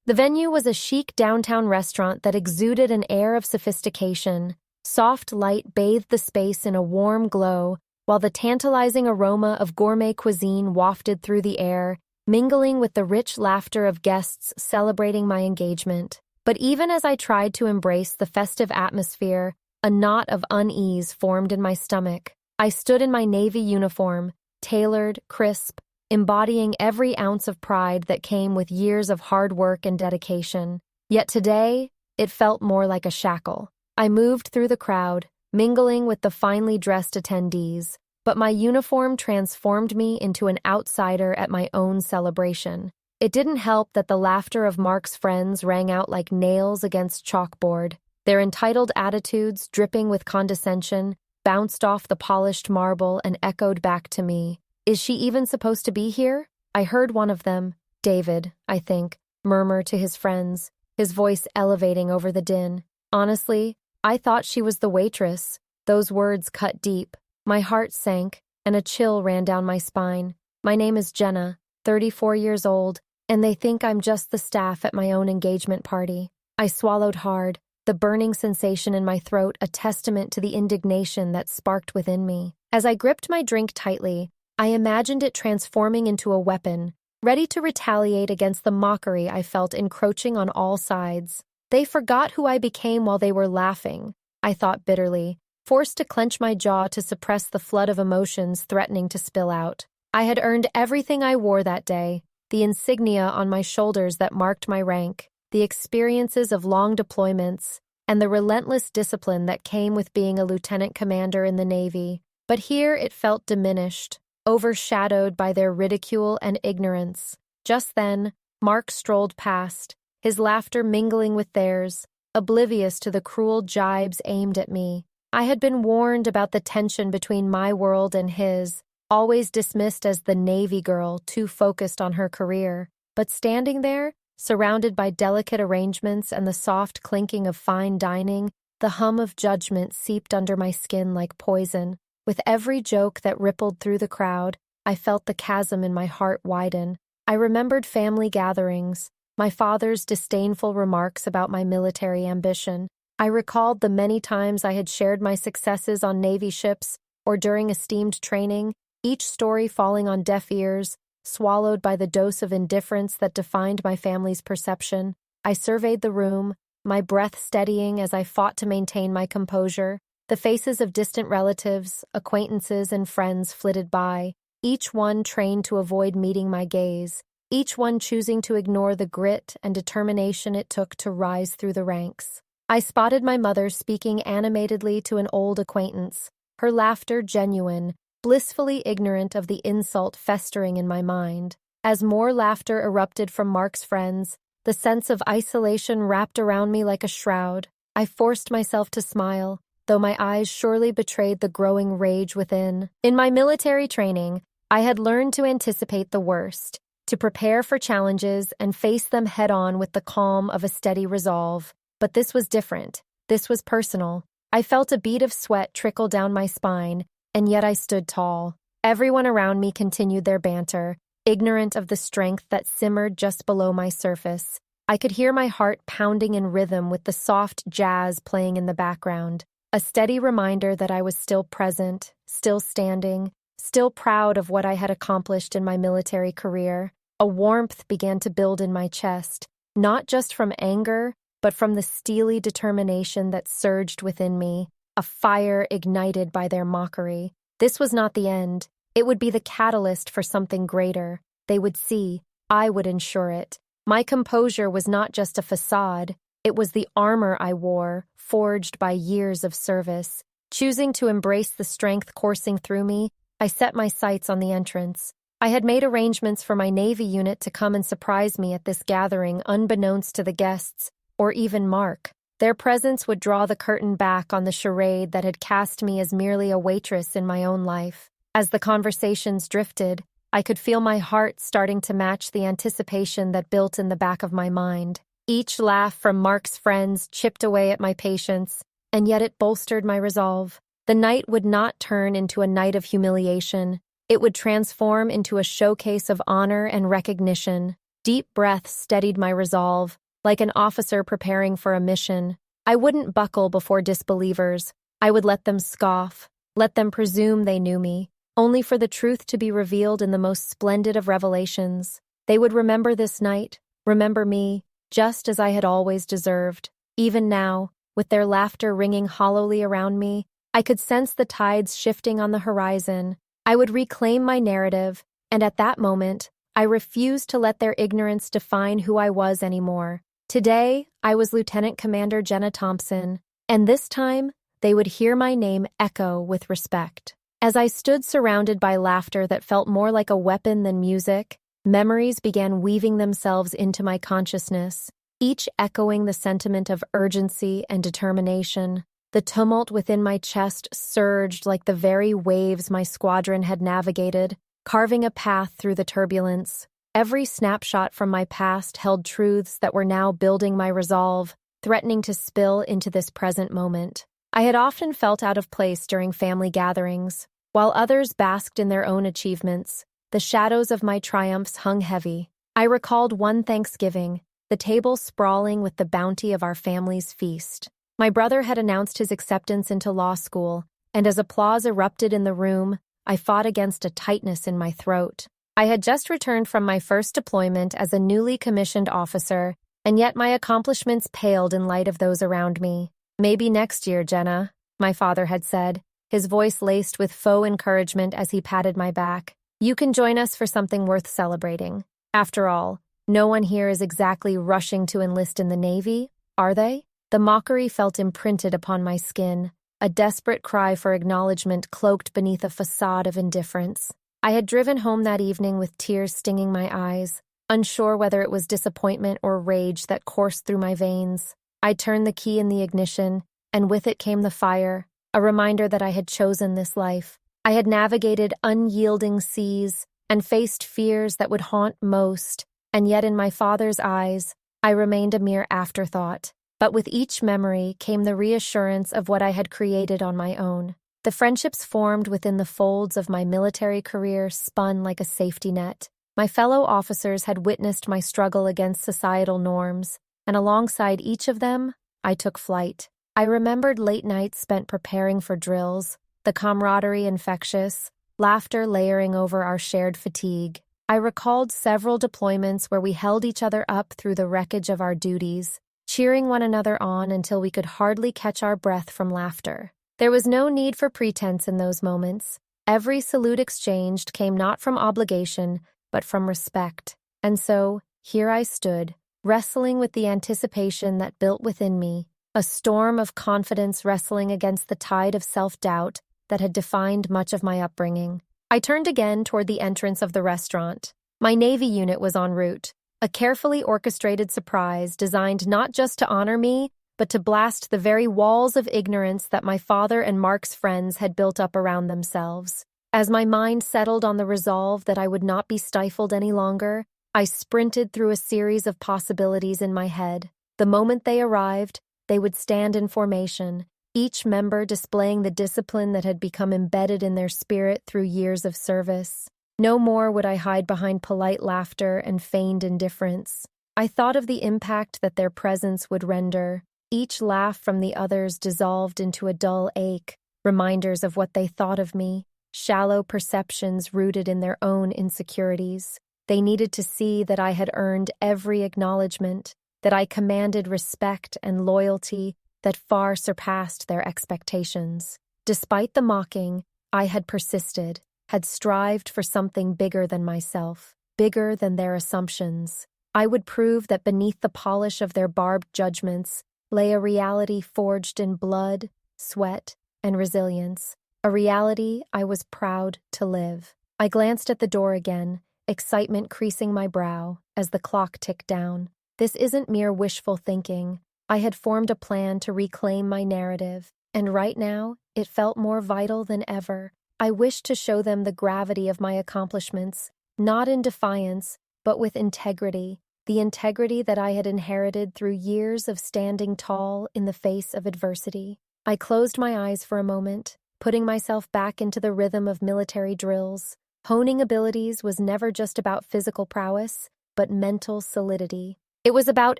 The venue was a chic downtown restaurant that exuded an air of sophistication. Soft light bathed the space in a warm glow, while the tantalizing aroma of gourmet cuisine wafted through the air, mingling with the rich laughter of guests celebrating my engagement. But even as I tried to embrace the festive atmosphere, a knot of unease formed in my stomach. I stood in my Navy uniform, tailored, crisp, embodying every ounce of pride that came with years of hard work and dedication. Yet today, it felt more like a shackle. I moved through the crowd, mingling with the finely dressed attendees, but my uniform transformed me into an outsider at my own celebration. It didn't help that the laughter of Mark's friends rang out like nails against chalkboard. Their entitled attitudes, dripping with condescension, bounced off the polished marble and echoed back to me. "Is she even supposed to be here?" I heard one of them, David, I think, murmur to his friends, his voice elevating over the din. Honestly, I thought she was the waitress. Those words cut deep. My heart sank, and a chill ran down my spine. My name is Jenna, 34 years old, and they think I'm just the staff at my own engagement party. I swallowed hard, the burning sensation in my throat a testament to the indignation that sparked within me. As I gripped my drink tightly, I imagined it transforming into a weapon, ready to retaliate against the mockery I felt encroaching on all sides. They forgot who I became while they were laughing, I thought bitterly, forced to clench my jaw to suppress the flood of emotions threatening to spill out. I had earned everything I wore that day, the insignia on my shoulders that marked my rank, the experiences of long deployments, and the relentless discipline that came with being a lieutenant commander in the Navy. But here it felt diminished, overshadowed by their ridicule and ignorance. Just then, Mark strolled past, his laughter mingling with theirs, oblivious to the cruel jibes aimed at me. I had been warned about the tension between my world and his, always dismissed as the Navy girl too focused on her career. But standing there, surrounded by delicate arrangements and the soft clinking of fine dining, the hum of judgment seeped under my skin like poison. With every joke that rippled through the crowd, I felt the chasm in my heart widen. I remembered family gatherings, my father's disdainful remarks about my military ambition. I recalled the many times I had shared my successes on Navy ships or during esteemed training, each story falling on deaf ears, swallowed by the dose of indifference that defined my family's perception. I surveyed the room, my breath steadying as I fought to maintain my composure. The faces of distant relatives, acquaintances, and friends flitted by, each one trained to avoid meeting my gaze, each one choosing to ignore the grit and determination it took to rise through the ranks. I spotted my mother speaking animatedly to an old acquaintance, her laughter genuine, blissfully ignorant of the insult festering in my mind. As more laughter erupted from Mark's friends, the sense of isolation wrapped around me like a shroud. I forced myself to smile, though my eyes surely betrayed the growing rage within. In my military training, I had learned to anticipate the worst, to prepare for challenges and face them head-on with the calm of a steady resolve. But this was different. This was personal. I felt a bead of sweat trickle down my spine, and yet I stood tall. Everyone around me continued their banter, ignorant of the strength that simmered just below my surface. I could hear my heart pounding in rhythm with the soft jazz playing in the background, a steady reminder that I was still present, still standing, still proud of what I had accomplished in my military career. A warmth began to build in my chest, not just from anger, but from the steely determination that surged within me, a fire ignited by their mockery. This was not the end. It would be the catalyst for something greater. They would see. I would ensure it. My composure was not just a facade. It was the armor I wore, forged by years of service. Choosing to embrace the strength coursing through me, I set my sights on the entrance. I had made arrangements for my Navy unit to come and surprise me at this gathering unbeknownst to the guests, or even Mark. Their presence would draw the curtain back on the charade that had cast me as merely a waitress in my own life. As the conversations drifted, I could feel my heart starting to match the anticipation that built in the back of my mind. Each laugh from Mark's friends chipped away at my patience, and yet it bolstered my resolve. The night would not turn into a night of humiliation. It would transform into a showcase of honor and recognition. Deep breaths steadied my resolve, like an officer preparing for a mission. I wouldn't buckle before disbelievers. I would let them scoff, let them presume they knew me, only for the truth to be revealed in the most splendid of revelations. They would remember this night, remember me, just as I had always deserved. Even now, with their laughter ringing hollowly around me, I could sense the tides shifting on the horizon. I would reclaim my narrative, and at that moment, I refused to let their ignorance define who I was anymore. Today, I was Lieutenant Commander Jenna Thompson, and this time, they would hear my name echo with respect. As I stood surrounded by laughter that felt more like a weapon than music, memories began weaving themselves into my consciousness, each echoing the sentiment of urgency and determination. The tumult within my chest surged like the very waves my squadron had navigated, carving a path through the turbulence. Every snapshot from my past held truths that were now building my resolve, threatening to spill into this present moment. I had often felt out of place during family gatherings. While others basked in their own achievements, the shadows of my triumphs hung heavy. I recalled one Thanksgiving, the table sprawling with the bounty of our family's feast. My brother had announced his acceptance into law school, and as applause erupted in the room, I fought against a tightness in my throat. I had just returned from my first deployment as a newly commissioned officer, and yet my accomplishments paled in light of those around me. "Maybe next year, Jenna," my father had said, his voice laced with faux encouragement as he patted my back. "You can join us for something worth celebrating. After all, no one here is exactly rushing to enlist in the Navy, are they?" The mockery felt imprinted upon my skin, a desperate cry for acknowledgement cloaked beneath a facade of indifference. I had driven home that evening with tears stinging my eyes, unsure whether it was disappointment or rage that coursed through my veins. I turned the key in the ignition, and with it came the fire, a reminder that I had chosen this life. I had navigated unyielding seas and faced fears that would haunt most, and yet in my father's eyes, I remained a mere afterthought. But with each memory came the reassurance of what I had created on my own. The friendships formed within the folds of my military career spun like a safety net. My fellow officers had witnessed my struggle against societal norms, and alongside each of them, I took flight. I remembered late nights spent preparing for drills, the camaraderie infectious, laughter layering over our shared fatigue. I recalled several deployments where we held each other up through the wreckage of our duties, cheering one another on until we could hardly catch our breath from laughter. There was no need for pretense in those moments. Every salute exchanged came not from obligation, but from respect. And so, here I stood, wrestling with the anticipation that built within me, a storm of confidence wrestling against the tide of self-doubt that had defined much of my upbringing. I turned again toward the entrance of the restaurant. My Navy unit was en route, a carefully orchestrated surprise designed not just to honor me, but to blast the very walls of ignorance that my father and Mark's friends had built up around themselves. As my mind settled on the resolve that I would not be stifled any longer, I sprinted through a series of possibilities in my head. The moment they arrived, they would stand in formation, each member displaying the discipline that had become embedded in their spirit through years of service. No more would I hide behind polite laughter and feigned indifference. I thought of the impact that their presence would render. Each laugh from the others dissolved into a dull ache, reminders of what they thought of me, shallow perceptions rooted in their own insecurities. They needed to see that I had earned every acknowledgement, that I commanded respect and loyalty that far surpassed their expectations. Despite the mocking, I had persisted, had strived for something bigger than myself, bigger than their assumptions. I would prove that beneath the polish of their barbed judgments lay a reality forged in blood, sweat, and resilience, a reality I was proud to live. I glanced at the door again, excitement creasing my brow as the clock ticked down. This isn't mere wishful thinking. I had formed a plan to reclaim my narrative, and right now, it felt more vital than ever. I wished to show them the gravity of my accomplishments, not in defiance, but with integrity, the integrity that I had inherited through years of standing tall in the face of adversity. I closed my eyes for a moment, putting myself back into the rhythm of military drills. Honing abilities was never just about physical prowess, but mental solidity. It was about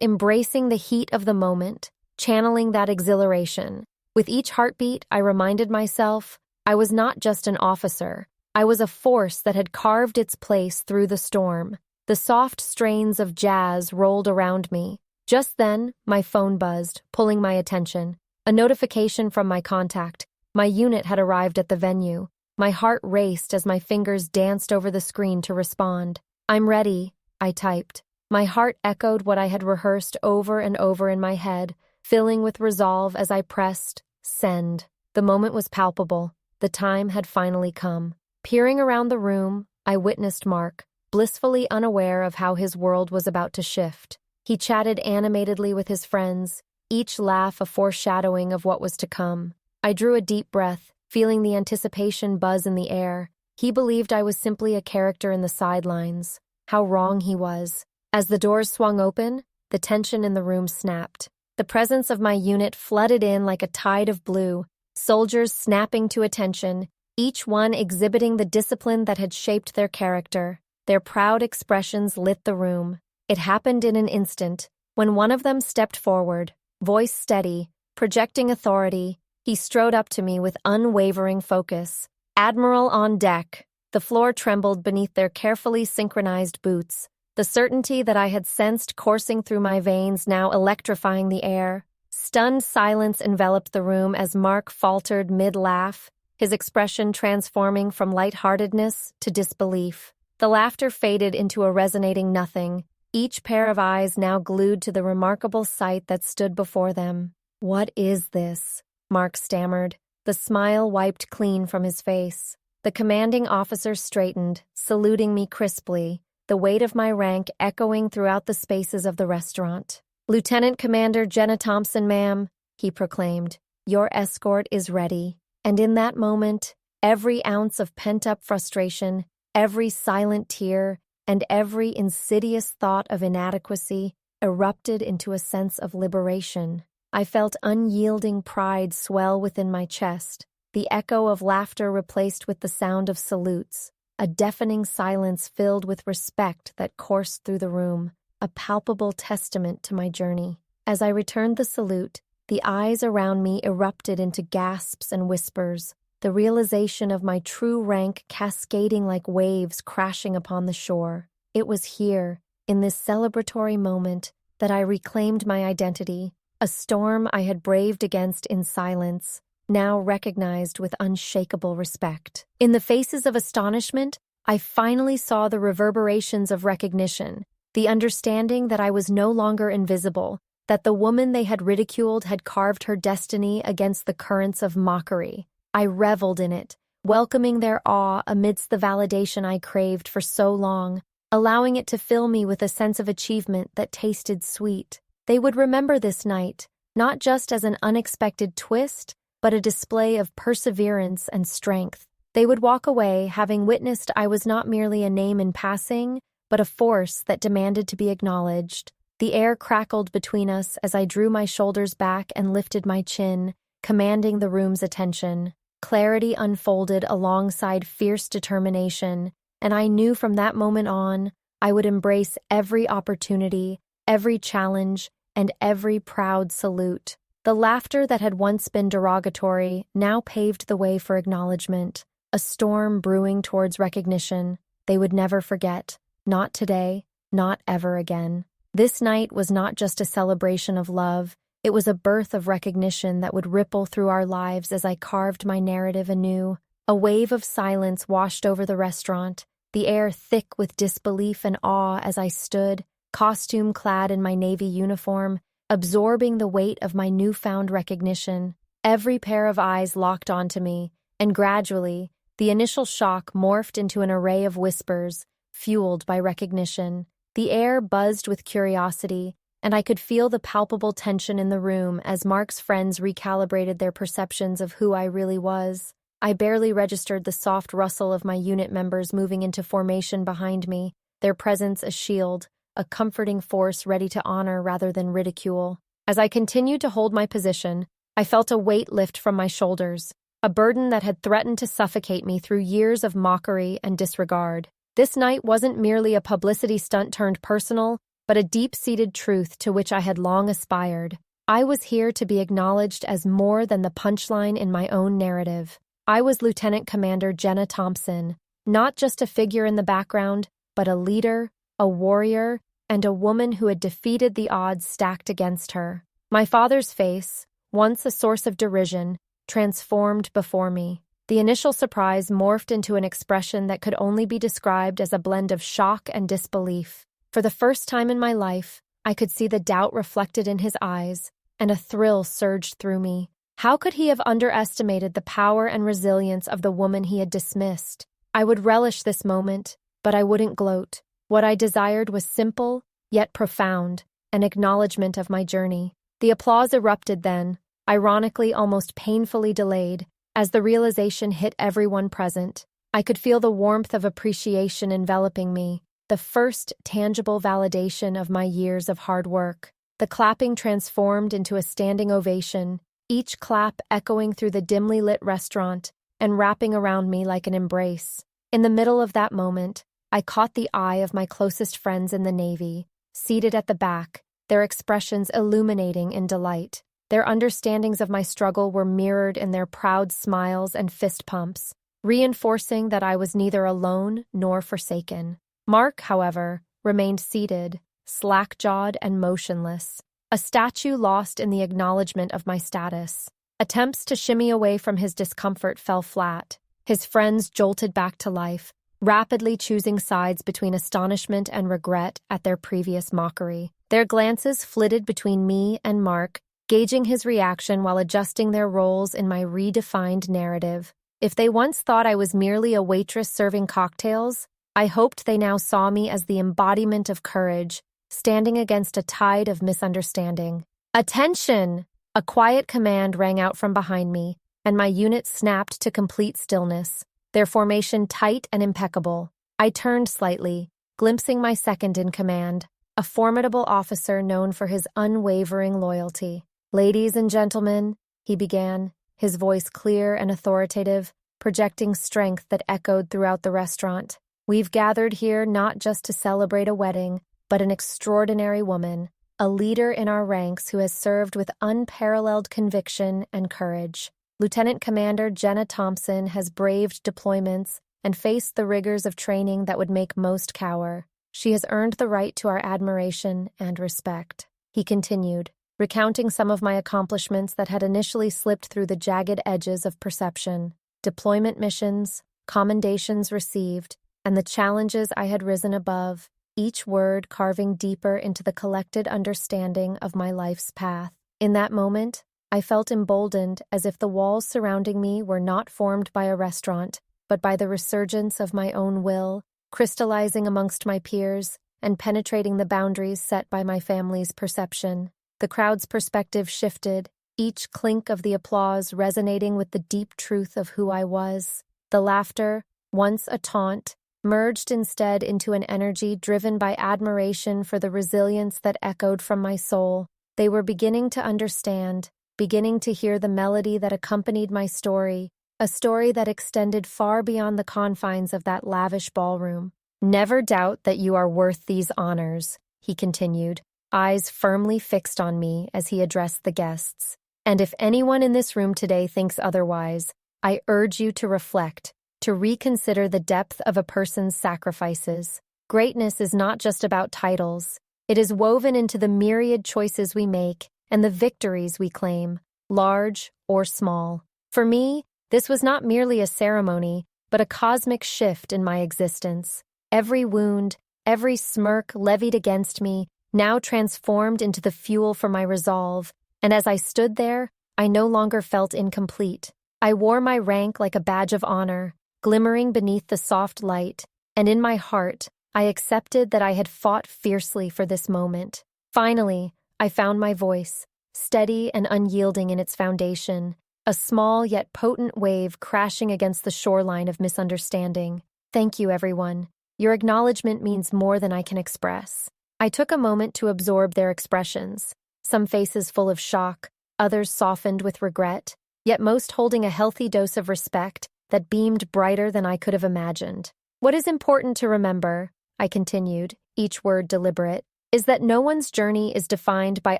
embracing the heat of the moment, channeling that exhilaration. With each heartbeat, I reminded myself I was not just an officer. I was a force that had carved its place through the storm. The soft strains of jazz rolled around me. Just then, my phone buzzed, pulling my attention. A notification from my contact. My unit had arrived at the venue. My heart raced as my fingers danced over the screen to respond. "I'm ready," I typed. My heart echoed what I had rehearsed over and over in my head, filling with resolve as I pressed send. The moment was palpable. The time had finally come. Peering around the room, I witnessed Mark, blissfully unaware of how his world was about to shift. He chatted animatedly with his friends, each laugh a foreshadowing of what was to come. I drew a deep breath, feeling the anticipation buzz in the air. He believed I was simply a character in the sidelines. How wrong he was. As the doors swung open, the tension in the room snapped. The presence of my unit flooded in like a tide of blue, soldiers snapping to attention, each one exhibiting the discipline that had shaped their character. Their proud expressions lit the room. It happened in an instant, when one of them stepped forward, voice steady, projecting authority. He strode up to me with unwavering focus. "Admiral on deck." The floor trembled beneath their carefully synchronized boots, the certainty that I had sensed coursing through my veins now electrifying the air. Stunned silence enveloped the room as Mark faltered mid-laugh, his expression transforming from lightheartedness to disbelief. The laughter faded into a resonating nothing, each pair of eyes now glued to the remarkable sight that stood before them. "What is this?" Mark stammered. The smile wiped clean from his face. The commanding officer straightened, saluting me crisply, the weight of my rank echoing throughout the spaces of the restaurant. "Lieutenant Commander Jenna Thompson, ma'am," he proclaimed, "your escort is ready." And in that moment, every ounce of pent-up frustration, every silent tear, and every insidious thought of inadequacy erupted into a sense of liberation. I felt unyielding pride swell within my chest, the echo of laughter replaced with the sound of salutes, a deafening silence filled with respect that coursed through the room, a palpable testament to my journey. As I returned the salute, the eyes around me erupted into gasps and whispers, the realization of my true rank cascading like waves crashing upon the shore. It was here, in this celebratory moment, that I reclaimed my identity, a storm I had braved against in silence, now recognized with unshakable respect. In the faces of astonishment, I finally saw the reverberations of recognition, the understanding that I was no longer invisible, that the woman they had ridiculed had carved her destiny against the currents of mockery. I reveled in it, welcoming their awe amidst the validation I craved for so long, allowing it to fill me with a sense of achievement that tasted sweet. They would remember this night, not just as an unexpected twist, but a display of perseverance and strength. They would walk away having witnessed I was not merely a name in passing, but a force that demanded to be acknowledged. The air crackled between us as I drew my shoulders back and lifted my chin, commanding the room's attention. Clarity unfolded alongside fierce determination, and I knew from that moment on I would embrace every opportunity, every challenge, and every proud salute. The laughter that had once been derogatory now paved the way for acknowledgement, a storm brewing towards recognition. They would never forget, not today, not ever again. This night was not just a celebration of love, it was a birth of recognition that would ripple through our lives as I carved my narrative anew. A wave of silence washed over the restaurant, the air thick with disbelief and awe as I stood, costume-clad in my Navy uniform, absorbing the weight of my newfound recognition. Every pair of eyes locked onto me, and gradually, the initial shock morphed into an array of whispers, fueled by recognition. The air buzzed with curiosity, and I could feel the palpable tension in the room as Mark's friends recalibrated their perceptions of who I really was. I barely registered the soft rustle of my unit members moving into formation behind me, their presence a shield, a comforting force ready to honor rather than ridicule. As I continued to hold my position, I felt a weight lift from my shoulders, a burden that had threatened to suffocate me through years of mockery and disregard. This night wasn't merely a publicity stunt turned personal, but a deep-seated truth to which I had long aspired. I was here to be acknowledged as more than the punchline in my own narrative. I was Lieutenant Commander Jenna Thompson, not just a figure in the background, but a leader, a warrior, and a woman who had defeated the odds stacked against her. My father's face, once a source of derision, transformed before me. The initial surprise morphed into an expression that could only be described as a blend of shock and disbelief. For the first time in my life, I could see the doubt reflected in his eyes, and a thrill surged through me. How could he have underestimated the power and resilience of the woman he had dismissed? I would relish this moment, but I wouldn't gloat. What I desired was simple, yet profound, an acknowledgement of my journey. The applause erupted then, ironically almost painfully delayed, as the realization hit everyone present. I could feel the warmth of appreciation enveloping me, the first tangible validation of my years of hard work. The clapping transformed into a standing ovation, each clap echoing through the dimly lit restaurant and wrapping around me like an embrace. In the middle of that moment, I caught the eye of my closest friends in the Navy, seated at the back, their expressions illuminating in delight. Their understandings of my struggle were mirrored in their proud smiles and fist pumps, reinforcing that I was neither alone nor forsaken. Mark, however, remained seated, slack-jawed and motionless, a statue lost in the acknowledgement of my status. Attempts to shimmy away from his discomfort fell flat. His friends jolted back to life, rapidly choosing sides between astonishment and regret at their previous mockery. Their glances flitted between me and Mark, gauging his reaction while adjusting their roles in my redefined narrative. If they once thought I was merely a waitress serving cocktails, I hoped they now saw me as the embodiment of courage, standing against a tide of misunderstanding. "Attention!" A quiet command rang out from behind me, and my unit snapped to complete stillness, their formation tight and impeccable. I turned slightly, glimpsing my second in command, a formidable officer known for his unwavering loyalty. "Ladies and gentlemen," he began, his voice clear and authoritative, projecting strength that echoed throughout the restaurant. "We've gathered here not just to celebrate a wedding, but an extraordinary woman, a leader in our ranks who has served with unparalleled conviction and courage. Lieutenant Commander Jenna Thompson has braved deployments and faced the rigors of training that would make most cower. She has earned the right to our admiration and respect," he continued, recounting some of my accomplishments that had initially slipped through the jagged edges of perception. Deployment missions, commendations received, and the challenges I had risen above, each word carving deeper into the collected understanding of my life's path. In that moment, I felt emboldened, as if the walls surrounding me were not formed by a restaurant, but by the resurgence of my own will, crystallizing amongst my peers and penetrating the boundaries set by my family's perception. The crowd's perspective shifted, each clink of the applause resonating with the deep truth of who I was. The laughter, once a taunt, merged instead into an energy driven by admiration for the resilience that echoed from my soul. They were beginning to understand, beginning to hear the melody that accompanied my story, a story that extended far beyond the confines of that lavish ballroom. "Never doubt that you are worth these honors," he continued, eyes firmly fixed on me as he addressed the guests. "And if anyone in this room today thinks otherwise, I urge you to reflect, to reconsider the depth of a person's sacrifices. Greatness is not just about titles. It is woven into the myriad choices we make and the victories we claim, large or small. For me, this was not merely a ceremony, but a cosmic shift in my existence. Every wound, every smirk levied against me, now transformed into the fuel for my resolve, and as I stood there, I no longer felt incomplete. I wore my rank like a badge of honor, glimmering beneath the soft light, and in my heart, I accepted that I had fought fiercely for this moment. Finally, I found my voice, steady and unyielding in its foundation, a small yet potent wave crashing against the shoreline of misunderstanding. "Thank you, everyone. Your acknowledgement means more than I can express." I took a moment to absorb their expressions, some faces full of shock, others softened with regret, yet most holding a healthy dose of respect that beamed brighter than I could have imagined. What is important to remember, I continued, each word deliberate, is that no one's journey is defined by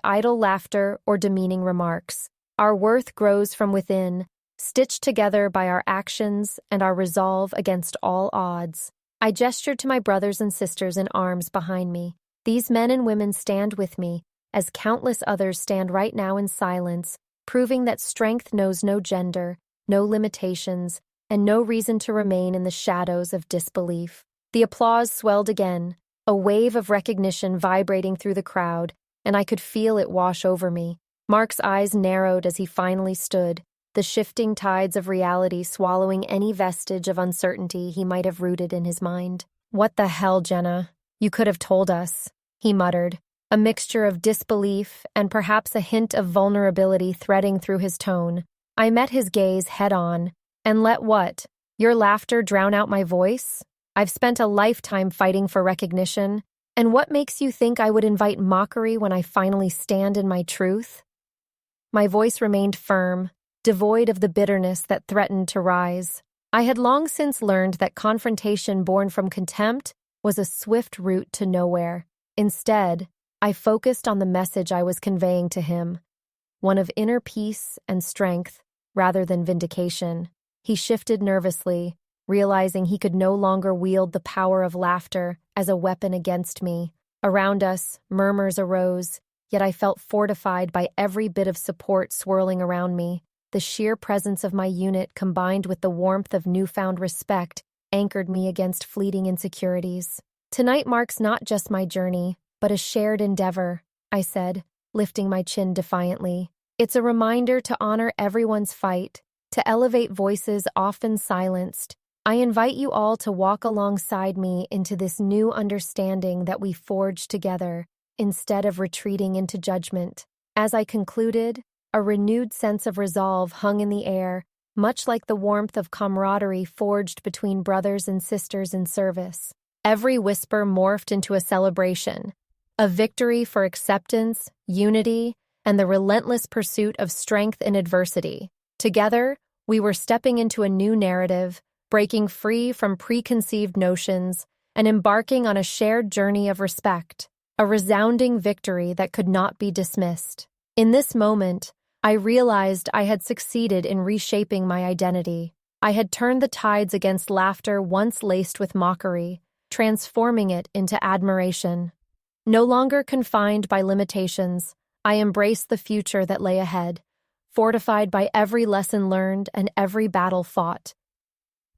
idle laughter or demeaning remarks. Our worth grows from within, stitched together by our actions and our resolve against all odds. I gestured to my brothers and sisters in arms behind me. These men and women stand with me, as countless others stand right now in silence, proving that strength knows no gender, no limitations, and no reason to remain in the shadows of disbelief. The applause swelled again, a wave of recognition vibrating through the crowd, and I could feel it wash over me. Mark's eyes narrowed as he finally stood, the shifting tides of reality swallowing any vestige of uncertainty he might have rooted in his mind. "What the hell, Jenna? You could have told us," he muttered, a mixture of disbelief and perhaps a hint of vulnerability threading through his tone. I met his gaze head-on. "And let what? Your laughter drown out my voice? I've spent a lifetime fighting for recognition, and what makes you think I would invite mockery when I finally stand in my truth?" My voice remained firm, devoid of the bitterness that threatened to rise. I had long since learned that confrontation born from contempt was a swift route to nowhere. Instead, I focused on the message I was conveying to him, one of inner peace and strength rather than vindication. He shifted nervously, realizing he could no longer wield the power of laughter as a weapon against me. Around us, murmurs arose, yet I felt fortified by every bit of support swirling around me. The sheer presence of my unit combined with the warmth of newfound respect anchored me against fleeting insecurities. "Tonight marks not just my journey, but a shared endeavor," I said, lifting my chin defiantly. "It's a reminder to honor everyone's fight, to elevate voices often silenced. I invite you all to walk alongside me into this new understanding that we forged together, instead of retreating into judgment." As I concluded, a renewed sense of resolve hung in the air, much like the warmth of camaraderie forged between brothers and sisters in service. Every whisper morphed into a celebration, a victory for acceptance, unity, and the relentless pursuit of strength in adversity. Together, we were stepping into a new narrative, breaking free from preconceived notions, and embarking on a shared journey of respect, a resounding victory that could not be dismissed. In this moment, I realized I had succeeded in reshaping my identity. I had turned the tides against laughter once laced with mockery, transforming it into admiration. No longer confined by limitations, I embraced the future that lay ahead, fortified by every lesson learned and every battle fought.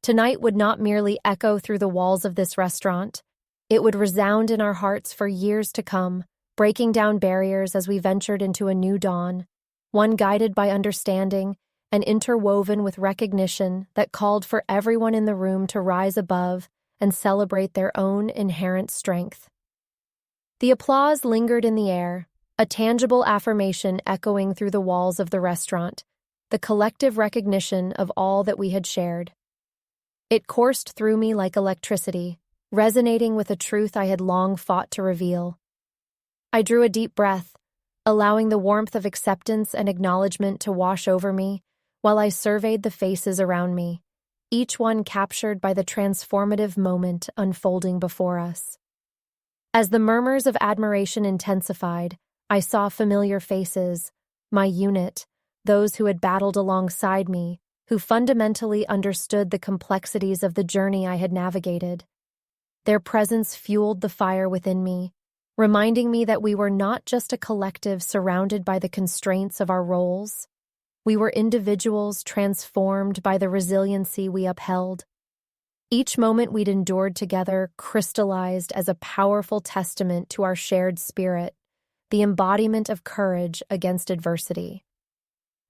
Tonight would not merely echo through the walls of this restaurant. It would resound in our hearts for years to come, breaking down barriers as we ventured into a new dawn, one guided by understanding and interwoven with recognition that called for everyone in the room to rise above and celebrate their own inherent strength. The applause lingered in the air, a tangible affirmation echoing through the walls of the restaurant, the collective recognition of all that we had shared. It coursed through me like electricity, resonating with a truth I had long fought to reveal. I drew a deep breath, allowing the warmth of acceptance and acknowledgement to wash over me while I surveyed the faces around me, each one captured by the transformative moment unfolding before us. As the murmurs of admiration intensified, I saw familiar faces, my unit, those who had battled alongside me, who fundamentally understood the complexities of the journey I had navigated. Their presence fueled the fire within me, reminding me that we were not just a collective surrounded by the constraints of our roles. We were individuals transformed by the resiliency we upheld. Each moment we'd endured together crystallized as a powerful testament to our shared spirit, the embodiment of courage against adversity.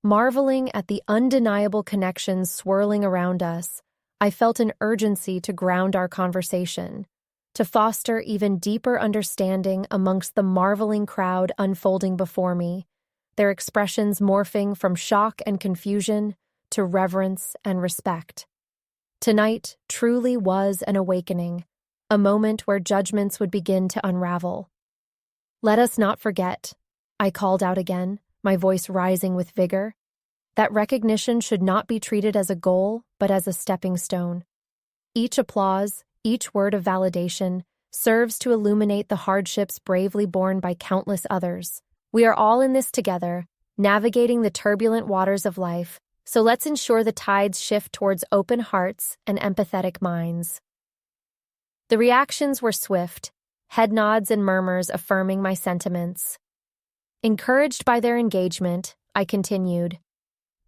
Marveling at the undeniable connections swirling around us, I felt an urgency to ground our conversation, to foster even deeper understanding amongst the marveling crowd unfolding before me, their expressions morphing from shock and confusion to reverence and respect. Tonight truly was an awakening, a moment where judgments would begin to unravel. "Let us not forget," I called out again, my voice rising with vigor, "that recognition should not be treated as a goal, but as a stepping stone." Each applause, each word of validation, serves to illuminate the hardships bravely borne by countless others. We are all in this together, navigating the turbulent waters of life, so let's ensure the tides shift towards open hearts and empathetic minds. The reactions were swift, head nods and murmurs affirming my sentiments. Encouraged by their engagement, I continued.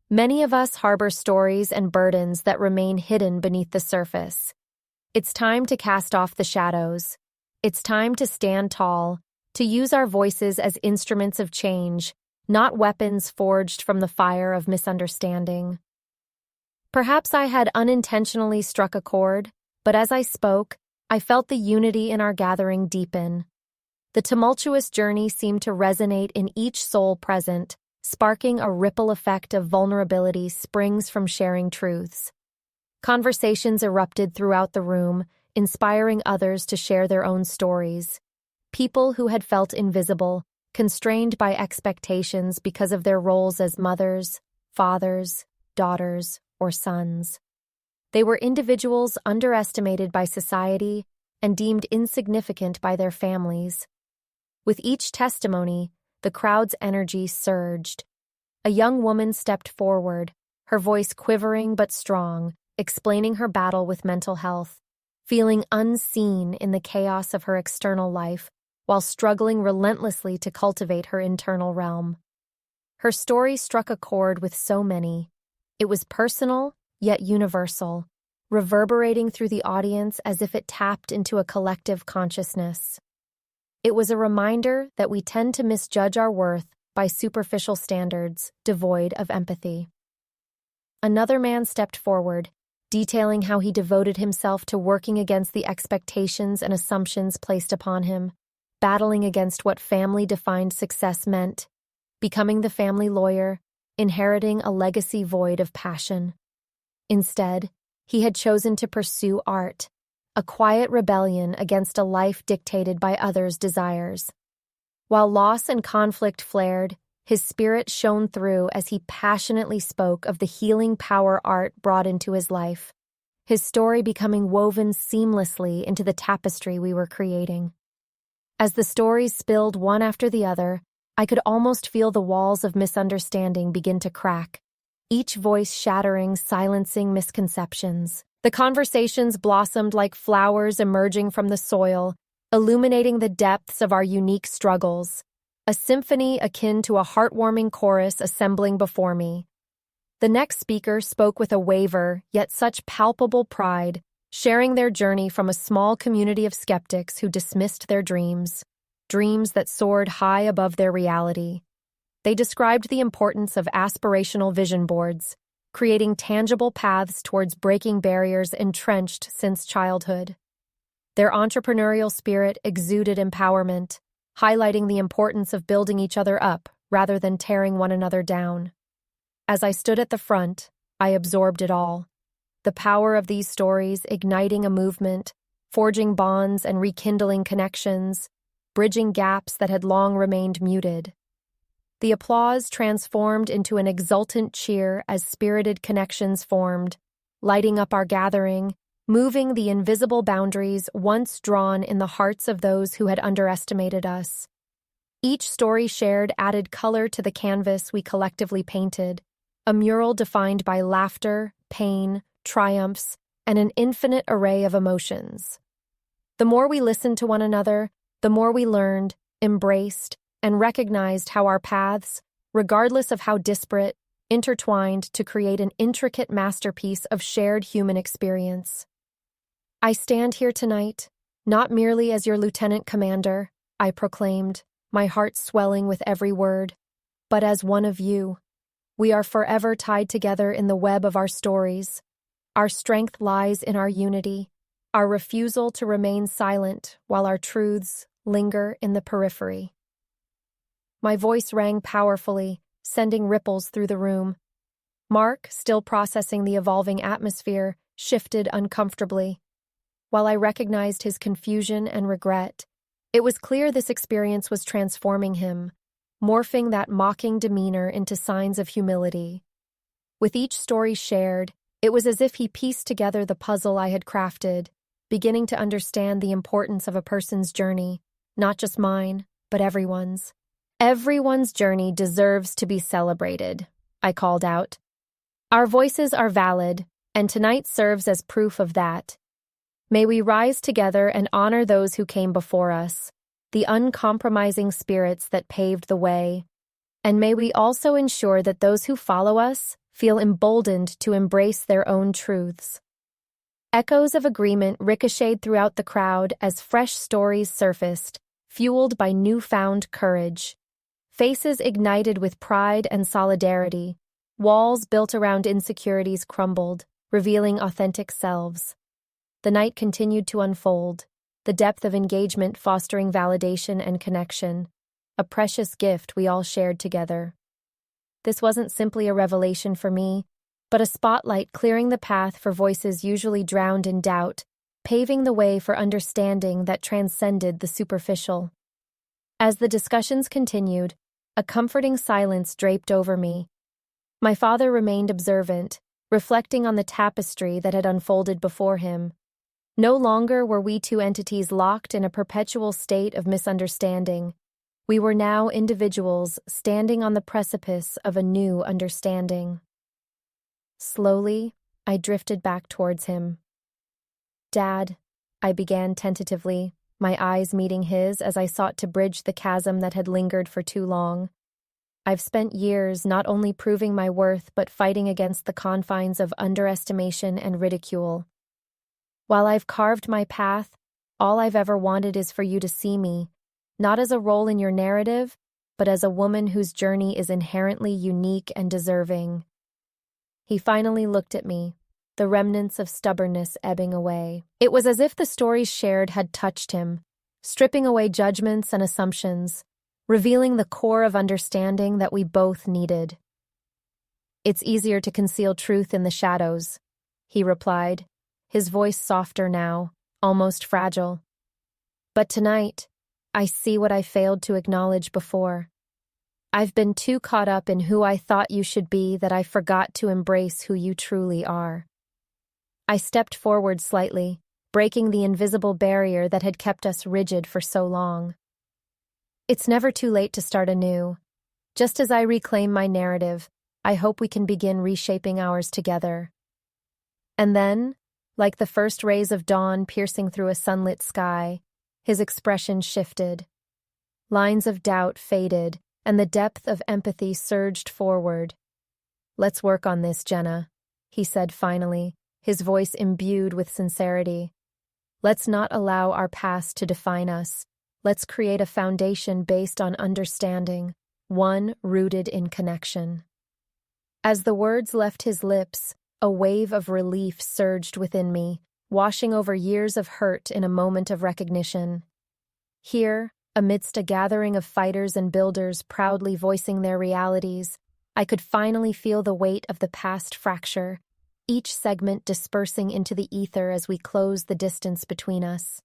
Many of us harbor stories and burdens that remain hidden beneath the surface. It's time to cast off the shadows. It's time to stand tall, to use our voices as instruments of change, not weapons forged from the fire of misunderstanding. Perhaps I had unintentionally struck a chord, but as I spoke, I felt the unity in our gathering deepen. The tumultuous journey seemed to resonate in each soul present, sparking a ripple effect of vulnerability springs from sharing truths. Conversations erupted throughout the room, inspiring others to share their own stories. People who had felt invisible, constrained by expectations because of their roles as mothers, fathers, daughters, or sons. They were individuals underestimated by society and deemed insignificant by their families. With each testimony, the crowd's energy surged. A young woman stepped forward, her voice quivering but strong, explaining her battle with mental health, feeling unseen in the chaos of her external life while struggling relentlessly to cultivate her internal realm. Her story struck a chord with so many. It was personal, yet universal, reverberating through the audience as if it tapped into a collective consciousness. It was a reminder that we tend to misjudge our worth by superficial standards, devoid of empathy. Another man stepped forward, detailing how he devoted himself to working against the expectations and assumptions placed upon him, battling against what family-defined success meant, becoming the family lawyer, inheriting a legacy void of passion. Instead, he had chosen to pursue art, a quiet rebellion against a life dictated by others' desires. While loss and conflict flared, his spirit shone through as he passionately spoke of the healing power art brought into his life, his story becoming woven seamlessly into the tapestry we were creating. As the stories spilled one after the other, I could almost feel the walls of misunderstanding begin to crack, each voice shattering, silencing misconceptions. The conversations blossomed like flowers emerging from the soil, illuminating the depths of our unique struggles, a symphony akin to a heartwarming chorus assembling before me. The next speaker spoke with a waver, yet such palpable pride, sharing their journey from a small community of skeptics who dismissed their dreams that soared high above their reality. They described the importance of aspirational vision boards, creating tangible paths towards breaking barriers entrenched since childhood. Their entrepreneurial spirit exuded empowerment, highlighting the importance of building each other up rather than tearing one another down. As I stood at the front, I absorbed it all. The power of these stories igniting a movement, forging bonds and rekindling connections, bridging gaps that had long remained muted. The applause transformed into an exultant cheer as spirited connections formed, lighting up our gathering, moving the invisible boundaries once drawn in the hearts of those who had underestimated us. Each story shared added color to the canvas we collectively painted, a mural defined by laughter, pain, triumphs, and an infinite array of emotions. The more we listened to one another, the more we learned, embraced, and recognized how our paths, regardless of how disparate, intertwined to create an intricate masterpiece of shared human experience. I stand here tonight, not merely as your lieutenant commander, I proclaimed, my heart swelling with every word, but as one of you. We are forever tied together in the web of our stories. Our strength lies in our unity, our refusal to remain silent while our truths linger in the periphery. My voice rang powerfully, sending ripples through the room. Mark, still processing the evolving atmosphere, shifted uncomfortably. While I recognized his confusion and regret, it was clear this experience was transforming him, morphing that mocking demeanor into signs of humility. With each story shared, it was as if he pieced together the puzzle I had crafted, beginning to understand the importance of a person's journey, not just mine, but everyone's. Everyone's journey deserves to be celebrated, I called out. Our voices are valid, and tonight serves as proof of that. May we rise together and honor those who came before us, the uncompromising spirits that paved the way, and may we also ensure that those who follow us feel emboldened to embrace their own truths. Echoes of agreement ricocheted throughout the crowd as fresh stories surfaced, fueled by newfound courage. Faces ignited with pride and solidarity, walls built around insecurities crumbled, revealing authentic selves. The night continued to unfold, the depth of engagement fostering validation and connection, a precious gift we all shared together. This wasn't simply a revelation for me, but a spotlight clearing the path for voices usually drowned in doubt, paving the way for understanding that transcended the superficial. As the discussions continued, a comforting silence draped over me. My father remained observant, reflecting on the tapestry that had unfolded before him. No longer were we two entities locked in a perpetual state of misunderstanding. We were now individuals standing on the precipice of a new understanding. Slowly, I drifted back towards him. "Dad," I began tentatively, my eyes meeting his as I sought to bridge the chasm that had lingered for too long. I've spent years not only proving my worth but fighting against the confines of underestimation and ridicule. While I've carved my path, all I've ever wanted is for you to see me, not as a role in your narrative, but as a woman whose journey is inherently unique and deserving. He finally looked at me, the remnants of stubbornness ebbing away. It was as if the stories shared had touched him, stripping away judgments and assumptions, revealing the core of understanding that we both needed. "It's easier to conceal truth in the shadows," he replied, his voice softer now, almost fragile. "But tonight, I see what I failed to acknowledge before. I've been too caught up in who I thought you should be that I forgot to embrace who you truly are." I stepped forward slightly, breaking the invisible barrier that had kept us rigid for so long. "It's never too late to start anew. Just as I reclaim my narrative, I hope we can begin reshaping ours together." And then, like the first rays of dawn piercing through a sunlit sky, his expression shifted. Lines of doubt faded, and the depth of empathy surged forward. "Let's work on this, Jenna," he said finally, his voice imbued with sincerity. "Let's not allow our past to define us. Let's create a foundation based on understanding, one rooted in connection." As the words left his lips, a wave of relief surged within me, washing over years of hurt in a moment of recognition. Here, amidst a gathering of fighters and builders proudly voicing their realities, I could finally feel the weight of the past fracture, each segment dispersing into the ether as we closed the distance between us.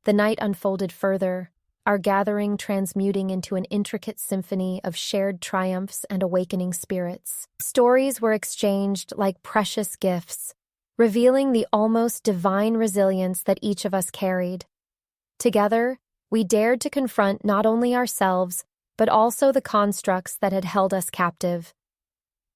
The night unfolded further, our gathering transmuting into an intricate symphony of shared triumphs and awakening spirits. Stories were exchanged like precious gifts, revealing the almost divine resilience that each of us carried. Together, we dared to confront not only ourselves, but also the constructs that had held us captive.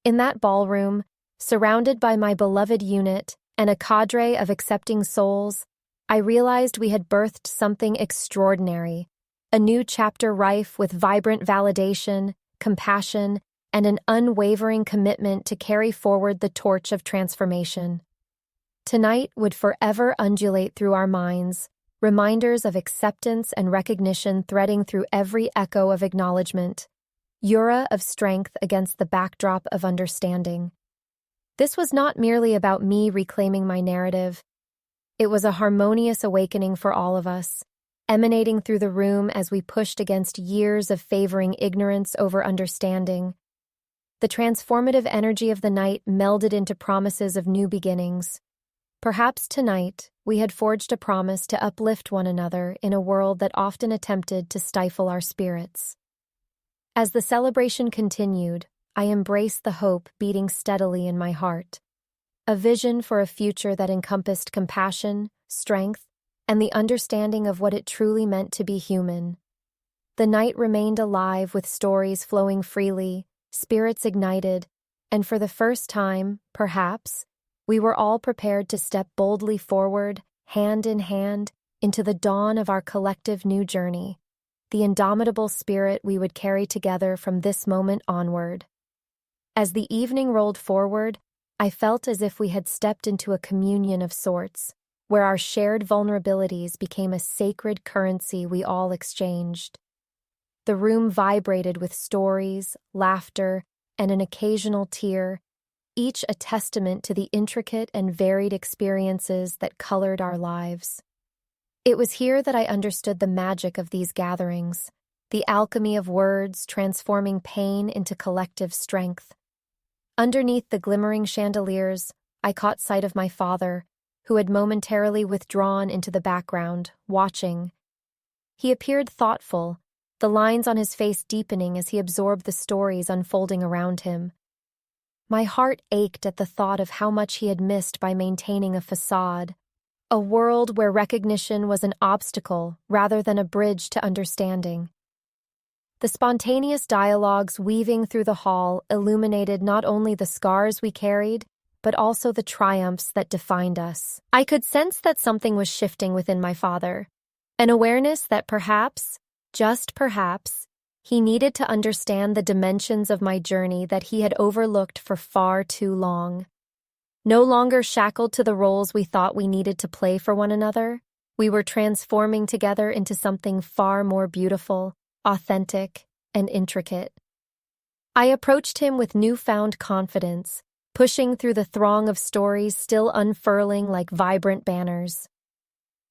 In that ballroom, surrounded by my beloved unit and a cadre of accepting souls, I realized we had birthed something extraordinary, a new chapter rife with vibrant validation, compassion, and an unwavering commitment to carry forward the torch of transformation. Tonight would forever undulate through our minds, reminders of acceptance and recognition threading through every echo of acknowledgement, aura of strength against the backdrop of understanding. This was not merely about me reclaiming my narrative. It was a harmonious awakening for all of us, emanating through the room as we pushed against years of favoring ignorance over understanding. The transformative energy of the night melded into promises of new beginnings. Perhaps tonight, we had forged a promise to uplift one another in a world that often attempted to stifle our spirits. As the celebration continued, I embraced the hope beating steadily in my heart. A vision for a future that encompassed compassion, strength, and the understanding of what it truly meant to be human. The night remained alive with stories flowing freely, spirits ignited, and for the first time, perhaps, we were all prepared to step boldly forward, hand in hand, into the dawn of our collective new journey, the indomitable spirit we would carry together from this moment onward. As the evening rolled forward, I felt as if we had stepped into a communion of sorts, where our shared vulnerabilities became a sacred currency we all exchanged. The room vibrated with stories, laughter, and an occasional tear, each a testament to the intricate and varied experiences that colored our lives. It was here that I understood the magic of these gatherings, the alchemy of words transforming pain into collective strength. Underneath the glimmering chandeliers, I caught sight of my father, who had momentarily withdrawn into the background, watching. He appeared thoughtful, the lines on his face deepening as he absorbed the stories unfolding around him. My heart ached at the thought of how much he had missed by maintaining a facade, a world where recognition was an obstacle rather than a bridge to understanding. The spontaneous dialogues weaving through the hall illuminated not only the scars we carried, but also the triumphs that defined us. I could sense that something was shifting within my father, an awareness that perhaps, just perhaps, he needed to understand the dimensions of my journey that he had overlooked for far too long. No longer shackled to the roles we thought we needed to play for one another, we were transforming together into something far more beautiful, authentic, and intricate. I approached him with newfound confidence, pushing through the throng of stories still unfurling like vibrant banners.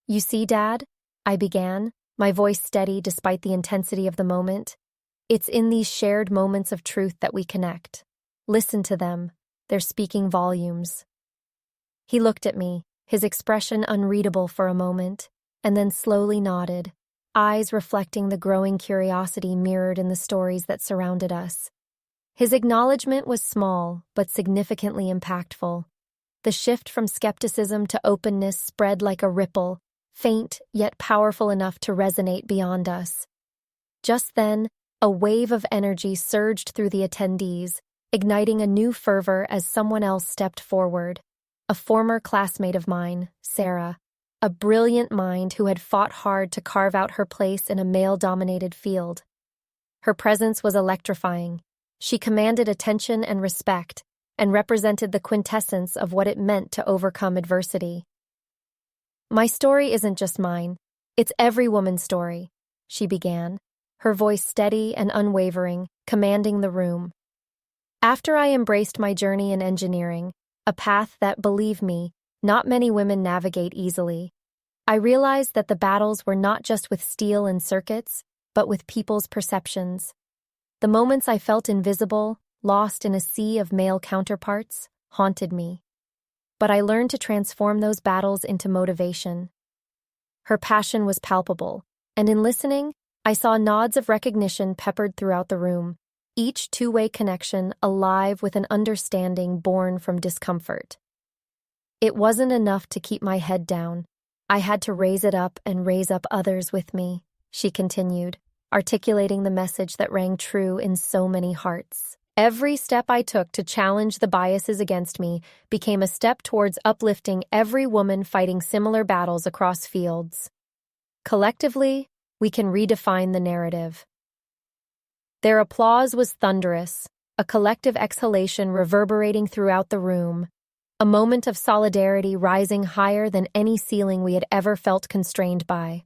"You see, Dad," I began, my voice steady despite the intensity of the moment. "It's in these shared moments of truth that we connect. Listen to them. They're speaking volumes." He looked at me, his expression unreadable for a moment, and then slowly nodded, eyes reflecting the growing curiosity mirrored in the stories that surrounded us. His acknowledgement was small, but significantly impactful. The shift from skepticism to openness spread like a ripple, faint yet powerful enough to resonate beyond us. Just then, a wave of energy surged through the attendees, igniting a new fervor as someone else stepped forward. A former classmate of mine, Sarah, a brilliant mind who had fought hard to carve out her place in a male-dominated field. Her presence was electrifying. She commanded attention and respect, and represented the quintessence of what it meant to overcome adversity. "My story isn't just mine. It's every woman's story," she began, her voice steady and unwavering, commanding the room. After I embraced my journey in engineering, a path that, believe me, not many women navigate easily, I realized that the battles were not just with steel and circuits, but with people's perceptions. The moments I felt invisible, lost in a sea of male counterparts, haunted me. But I learned to transform those battles into motivation. Her passion was palpable, and in listening, I saw nods of recognition peppered throughout the room, each two-way connection alive with an understanding born from discomfort. It wasn't enough to keep my head down. I had to raise it up and raise up others with me, she continued, articulating the message that rang true in so many hearts. Every step I took to challenge the biases against me became a step towards uplifting every woman fighting similar battles across fields. Collectively, we can redefine the narrative. Their applause was thunderous, a collective exhalation reverberating throughout the room, a moment of solidarity rising higher than any ceiling we had ever felt constrained by.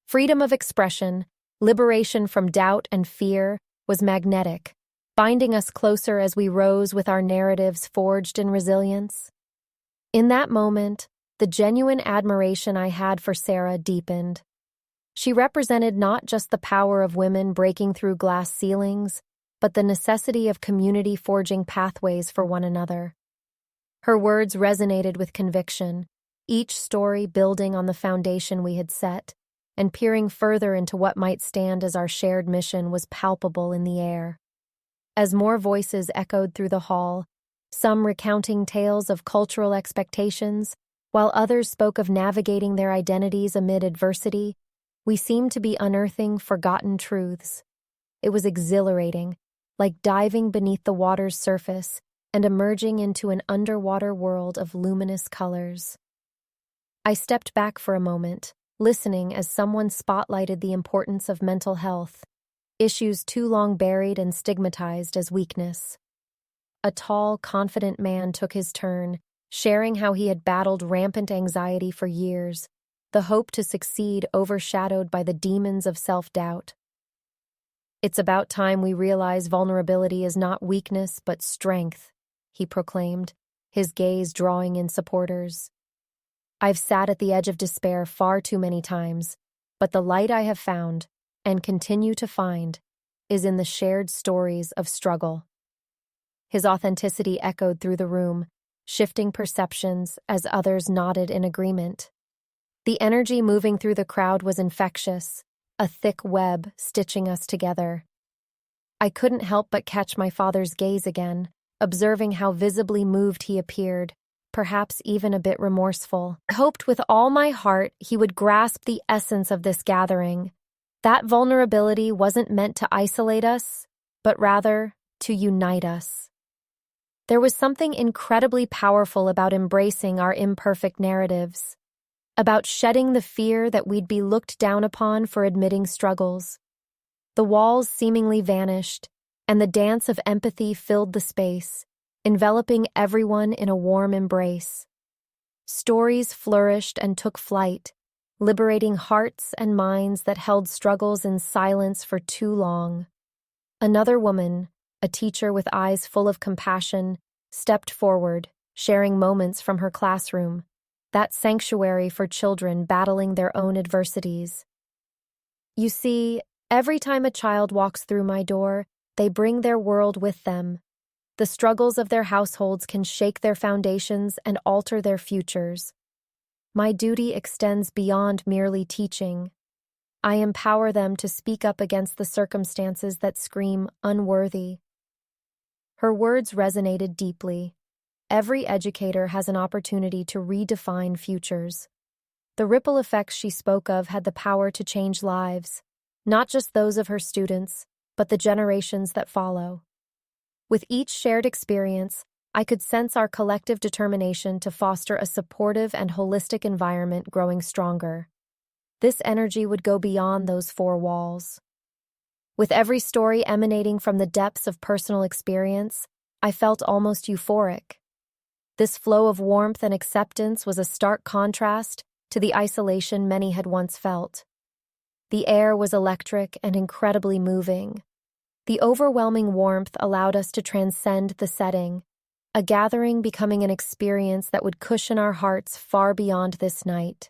Freedom of expression, liberation from doubt and fear, was magnetic, binding us closer as we rose with our narratives forged in resilience. In that moment, the genuine admiration I had for Sarah deepened. She represented not just the power of women breaking through glass ceilings, but the necessity of community forging pathways for one another. Her words resonated with conviction, each story building on the foundation we had set, and peering further into what might stand as our shared mission was palpable in the air. As more voices echoed through the hall, some recounting tales of cultural expectations, While others spoke of navigating their identities amid adversity, we seemed to be unearthing forgotten truths. It was exhilarating, like diving beneath the water's surface and emerging into an underwater world of luminous colors. I stepped back for a moment, listening as someone spotlighted the importance of mental health, issues too long buried and stigmatized as weakness. A tall, confident man took his turn, sharing how he had battled rampant anxiety for years, the hope to succeed overshadowed by the demons of self-doubt. "It's about time we realize vulnerability is not weakness but strength," he proclaimed, his gaze drawing in supporters. "I've sat at the edge of despair far too many times, but the light I have found, and continue to find, is in the shared stories of struggle." His authenticity echoed through the room, shifting perceptions as others nodded in agreement. The energy moving through the crowd was infectious, a thick web stitching us together. I couldn't help but catch my father's gaze again, observing how visibly moved he appeared, perhaps even a bit remorseful. I hoped with all my heart he would grasp the essence of this gathering. That vulnerability wasn't meant to isolate us, but rather to unite us. There was something incredibly powerful about embracing our imperfect narratives, about shedding the fear that we'd be looked down upon for admitting struggles. The walls seemingly vanished, and the dance of empathy filled the space, enveloping everyone in a warm embrace. Stories flourished and took flight, liberating hearts and minds that held struggles in silence for too long. Another woman, a teacher with eyes full of compassion, stepped forward, sharing moments from her classroom, that sanctuary for children battling their own adversities. "You see, every time a child walks through my door, they bring their world with them. The struggles of their households can shake their foundations and alter their futures. My duty extends beyond merely teaching. I empower them to speak up against the circumstances that scream unworthy." Her words resonated deeply. Every educator has an opportunity to redefine futures. The ripple effects she spoke of had the power to change lives, not just those of her students, but the generations that follow. With each shared experience, I could sense our collective determination to foster a supportive and holistic environment growing stronger. This energy would go beyond those four walls. With every story emanating from the depths of personal experience, I felt almost euphoric. This flow of warmth and acceptance was a stark contrast to the isolation many had once felt. The air was electric and incredibly moving. The overwhelming warmth allowed us to transcend the setting, a gathering becoming an experience that would cushion our hearts far beyond this night.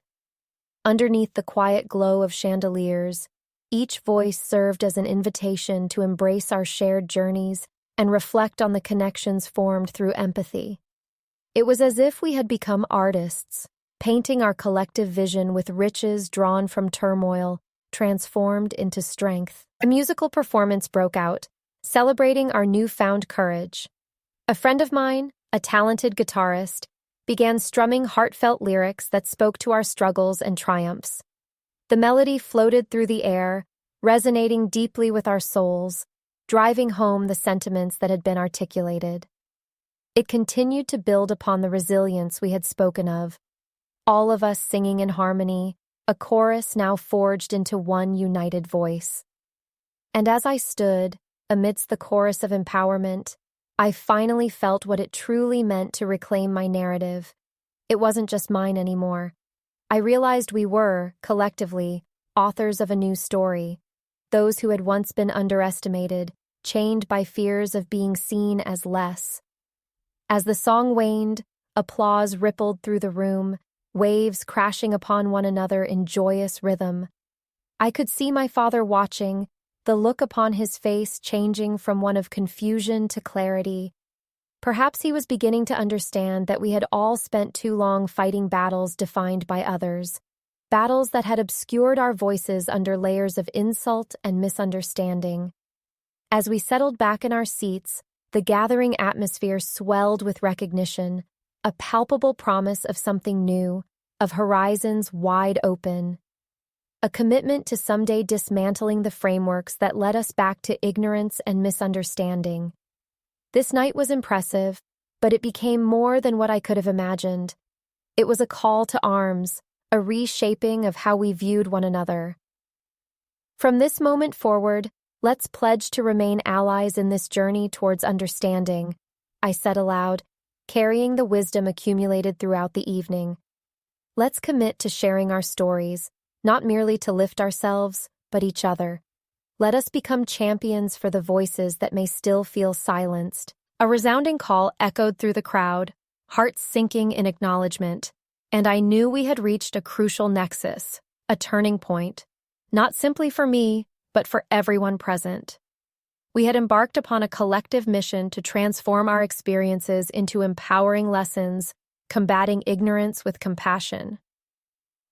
Underneath the quiet glow of chandeliers, each voice served as an invitation to embrace our shared journeys and reflect on the connections formed through empathy. It was as if we had become artists, painting our collective vision with riches drawn from turmoil, transformed into strength. A musical performance broke out, celebrating our newfound courage. A friend of mine, a talented guitarist, began strumming heartfelt lyrics that spoke to our struggles and triumphs. The melody floated through the air, resonating deeply with our souls, driving home the sentiments that had been articulated. It continued to build upon the resilience we had spoken of, all of us singing in harmony, a chorus now forged into one united voice. And as I stood, amidst the chorus of empowerment, I finally felt what it truly meant to reclaim my narrative. It wasn't just mine anymore. I realized we were, collectively, authors of a new story, those who had once been underestimated, chained by fears of being seen as less. As the song waned, applause rippled through the room, waves crashing upon one another in joyous rhythm. I could see my father watching, the look upon his face changing from one of confusion to clarity. Perhaps he was beginning to understand that we had all spent too long fighting battles defined by others, battles that had obscured our voices under layers of insult and misunderstanding. As we settled back in our seats, the gathering atmosphere swelled with recognition, a palpable promise of something new, of horizons wide open. A commitment to someday dismantling the frameworks that led us back to ignorance and misunderstanding. This night was impressive, but it became more than what I could have imagined. It was a call to arms, a reshaping of how we viewed one another. From this moment forward, let's pledge to remain allies in this journey towards understanding, I said aloud, carrying the wisdom accumulated throughout the evening. Let's commit to sharing our stories, not merely to lift ourselves, but each other. Let us become champions for the voices that may still feel silenced. A resounding call echoed through the crowd, hearts sinking in acknowledgement, and I knew we had reached a crucial nexus, a turning point, not simply for me, but for everyone present. We had embarked upon a collective mission to transform our experiences into empowering lessons, combating ignorance with compassion.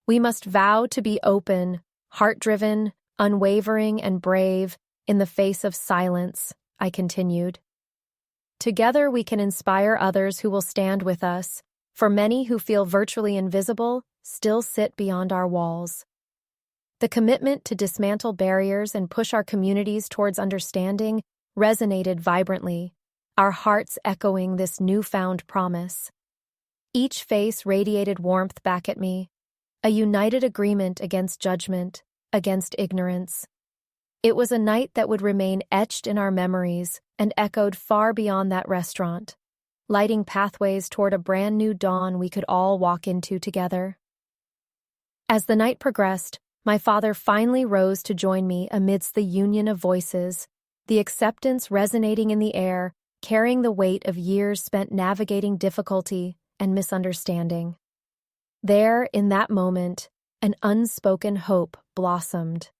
We must vow to be open, heart-driven, unwavering, and brave in the face of silence, I continued. Together we can inspire others who will stand with us, for many who feel virtually invisible still sit beyond our walls. The commitment to dismantle barriers and push our communities towards understanding resonated vibrantly, our hearts echoing this newfound promise. Each face radiated warmth back at me, a united agreement against judgment, against ignorance. It was a night that would remain etched in our memories and echoed far beyond that restaurant, lighting pathways toward a brand new dawn we could all walk into together. As the night progressed, my father finally rose to join me amidst the union of voices, the acceptance resonating in the air, carrying the weight of years spent navigating difficulty and misunderstanding. There, in that moment, an unspoken hope blossomed.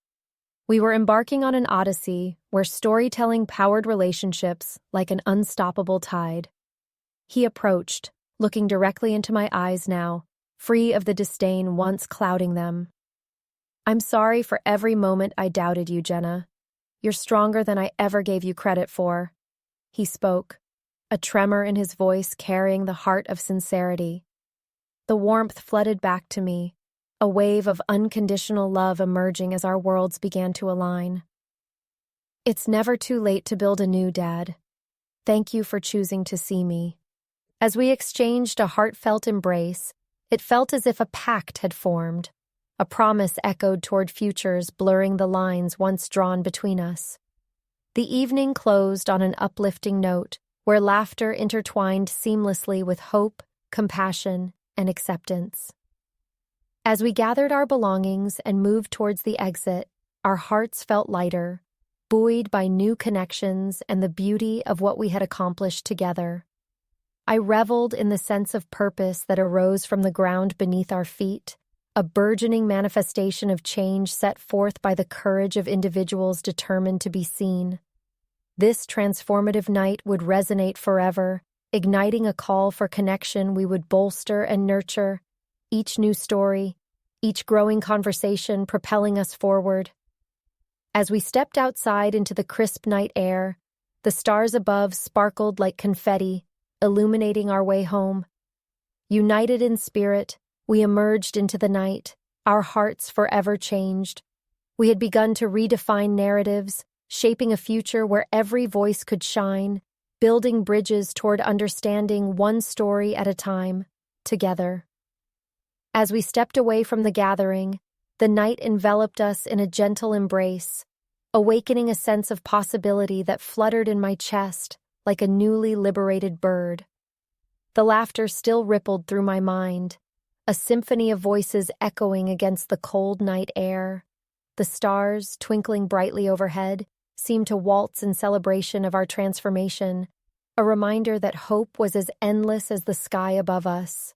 We were embarking on an odyssey where storytelling powered relationships like an unstoppable tide. He approached, looking directly into my eyes now, free of the disdain once clouding them. I'm sorry for every moment I doubted you, Jenna. You're stronger than I ever gave you credit for. He spoke, a tremor in his voice carrying the heart of sincerity. The warmth flooded back to me, a wave of unconditional love emerging as our worlds began to align. It's never too late to build anew, Dad. Thank you for choosing to see me. As we exchanged a heartfelt embrace, it felt as if a pact had formed. A promise echoed toward futures, blurring the lines once drawn between us. The evening closed on an uplifting note, where laughter intertwined seamlessly with hope, compassion, and acceptance. As we gathered our belongings and moved towards the exit, our hearts felt lighter, buoyed by new connections and the beauty of what we had accomplished together. I reveled in the sense of purpose that arose from the ground beneath our feet, a burgeoning manifestation of change set forth by the courage of individuals determined to be seen. This transformative night would resonate forever, igniting a call for connection we would bolster and nurture, each new story, each growing conversation propelling us forward. As we stepped outside into the crisp night air, the stars above sparkled like confetti, illuminating our way home. United in spirit, we emerged into the night, our hearts forever changed. We had begun to redefine narratives, shaping a future where every voice could shine, building bridges toward understanding one story at a time, together. As we stepped away from the gathering, the night enveloped us in a gentle embrace, awakening a sense of possibility that fluttered in my chest like a newly liberated bird. The laughter still rippled through my mind, a symphony of voices echoing against the cold night air. The stars, twinkling brightly overhead, seemed to waltz in celebration of our transformation, a reminder that hope was as endless as the sky above us.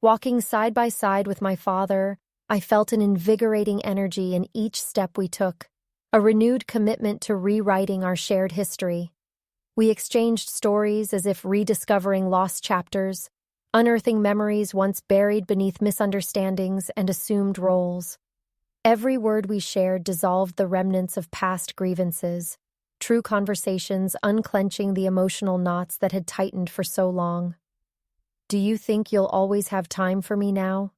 Walking side by side with my father, I felt an invigorating energy in each step we took, a renewed commitment to rewriting our shared history. We exchanged stories as if rediscovering lost chapters, unearthing memories once buried beneath misunderstandings and assumed roles. Every word we shared dissolved the remnants of past grievances, true conversations unclenching the emotional knots that had tightened for so long. "Do you think you'll always have time for me now?"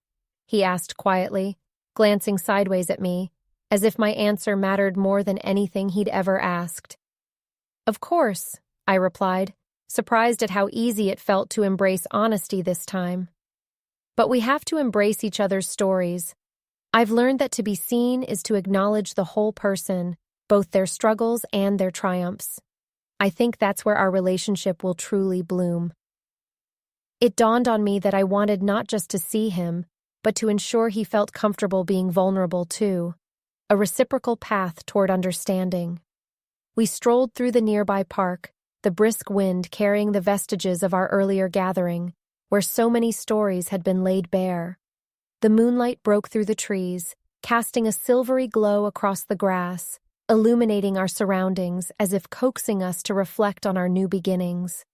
he asked quietly, glancing sideways at me, as if my answer mattered more than anything he'd ever asked. "Of course," I replied, surprised at how easy it felt to embrace honesty this time. "But we have to embrace each other's stories. I've learned that to be seen is to acknowledge the whole person, both their struggles and their triumphs. I think that's where our relationship will truly bloom." It dawned on me that I wanted not just to see him, but to ensure he felt comfortable being vulnerable too, a reciprocal path toward understanding. We strolled through the nearby park, the brisk wind carrying the vestiges of our earlier gathering, where so many stories had been laid bare. The moonlight broke through the trees, casting a silvery glow across the grass, illuminating our surroundings as if coaxing us to reflect on our new beginnings.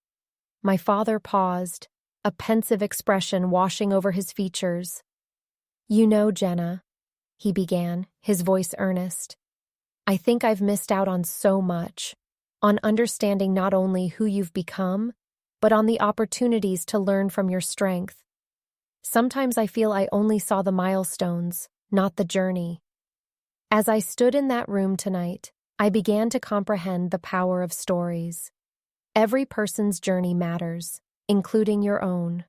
My father paused, a pensive expression washing over his features. "You know, Jenna," he began, his voice earnest, "I think I've missed out on so much, on understanding not only who you've become, but on the opportunities to learn from your strength. Sometimes I feel I only saw the milestones, not the journey." As I stood in that room tonight, I began to comprehend the power of stories. Every person's journey matters, including your own.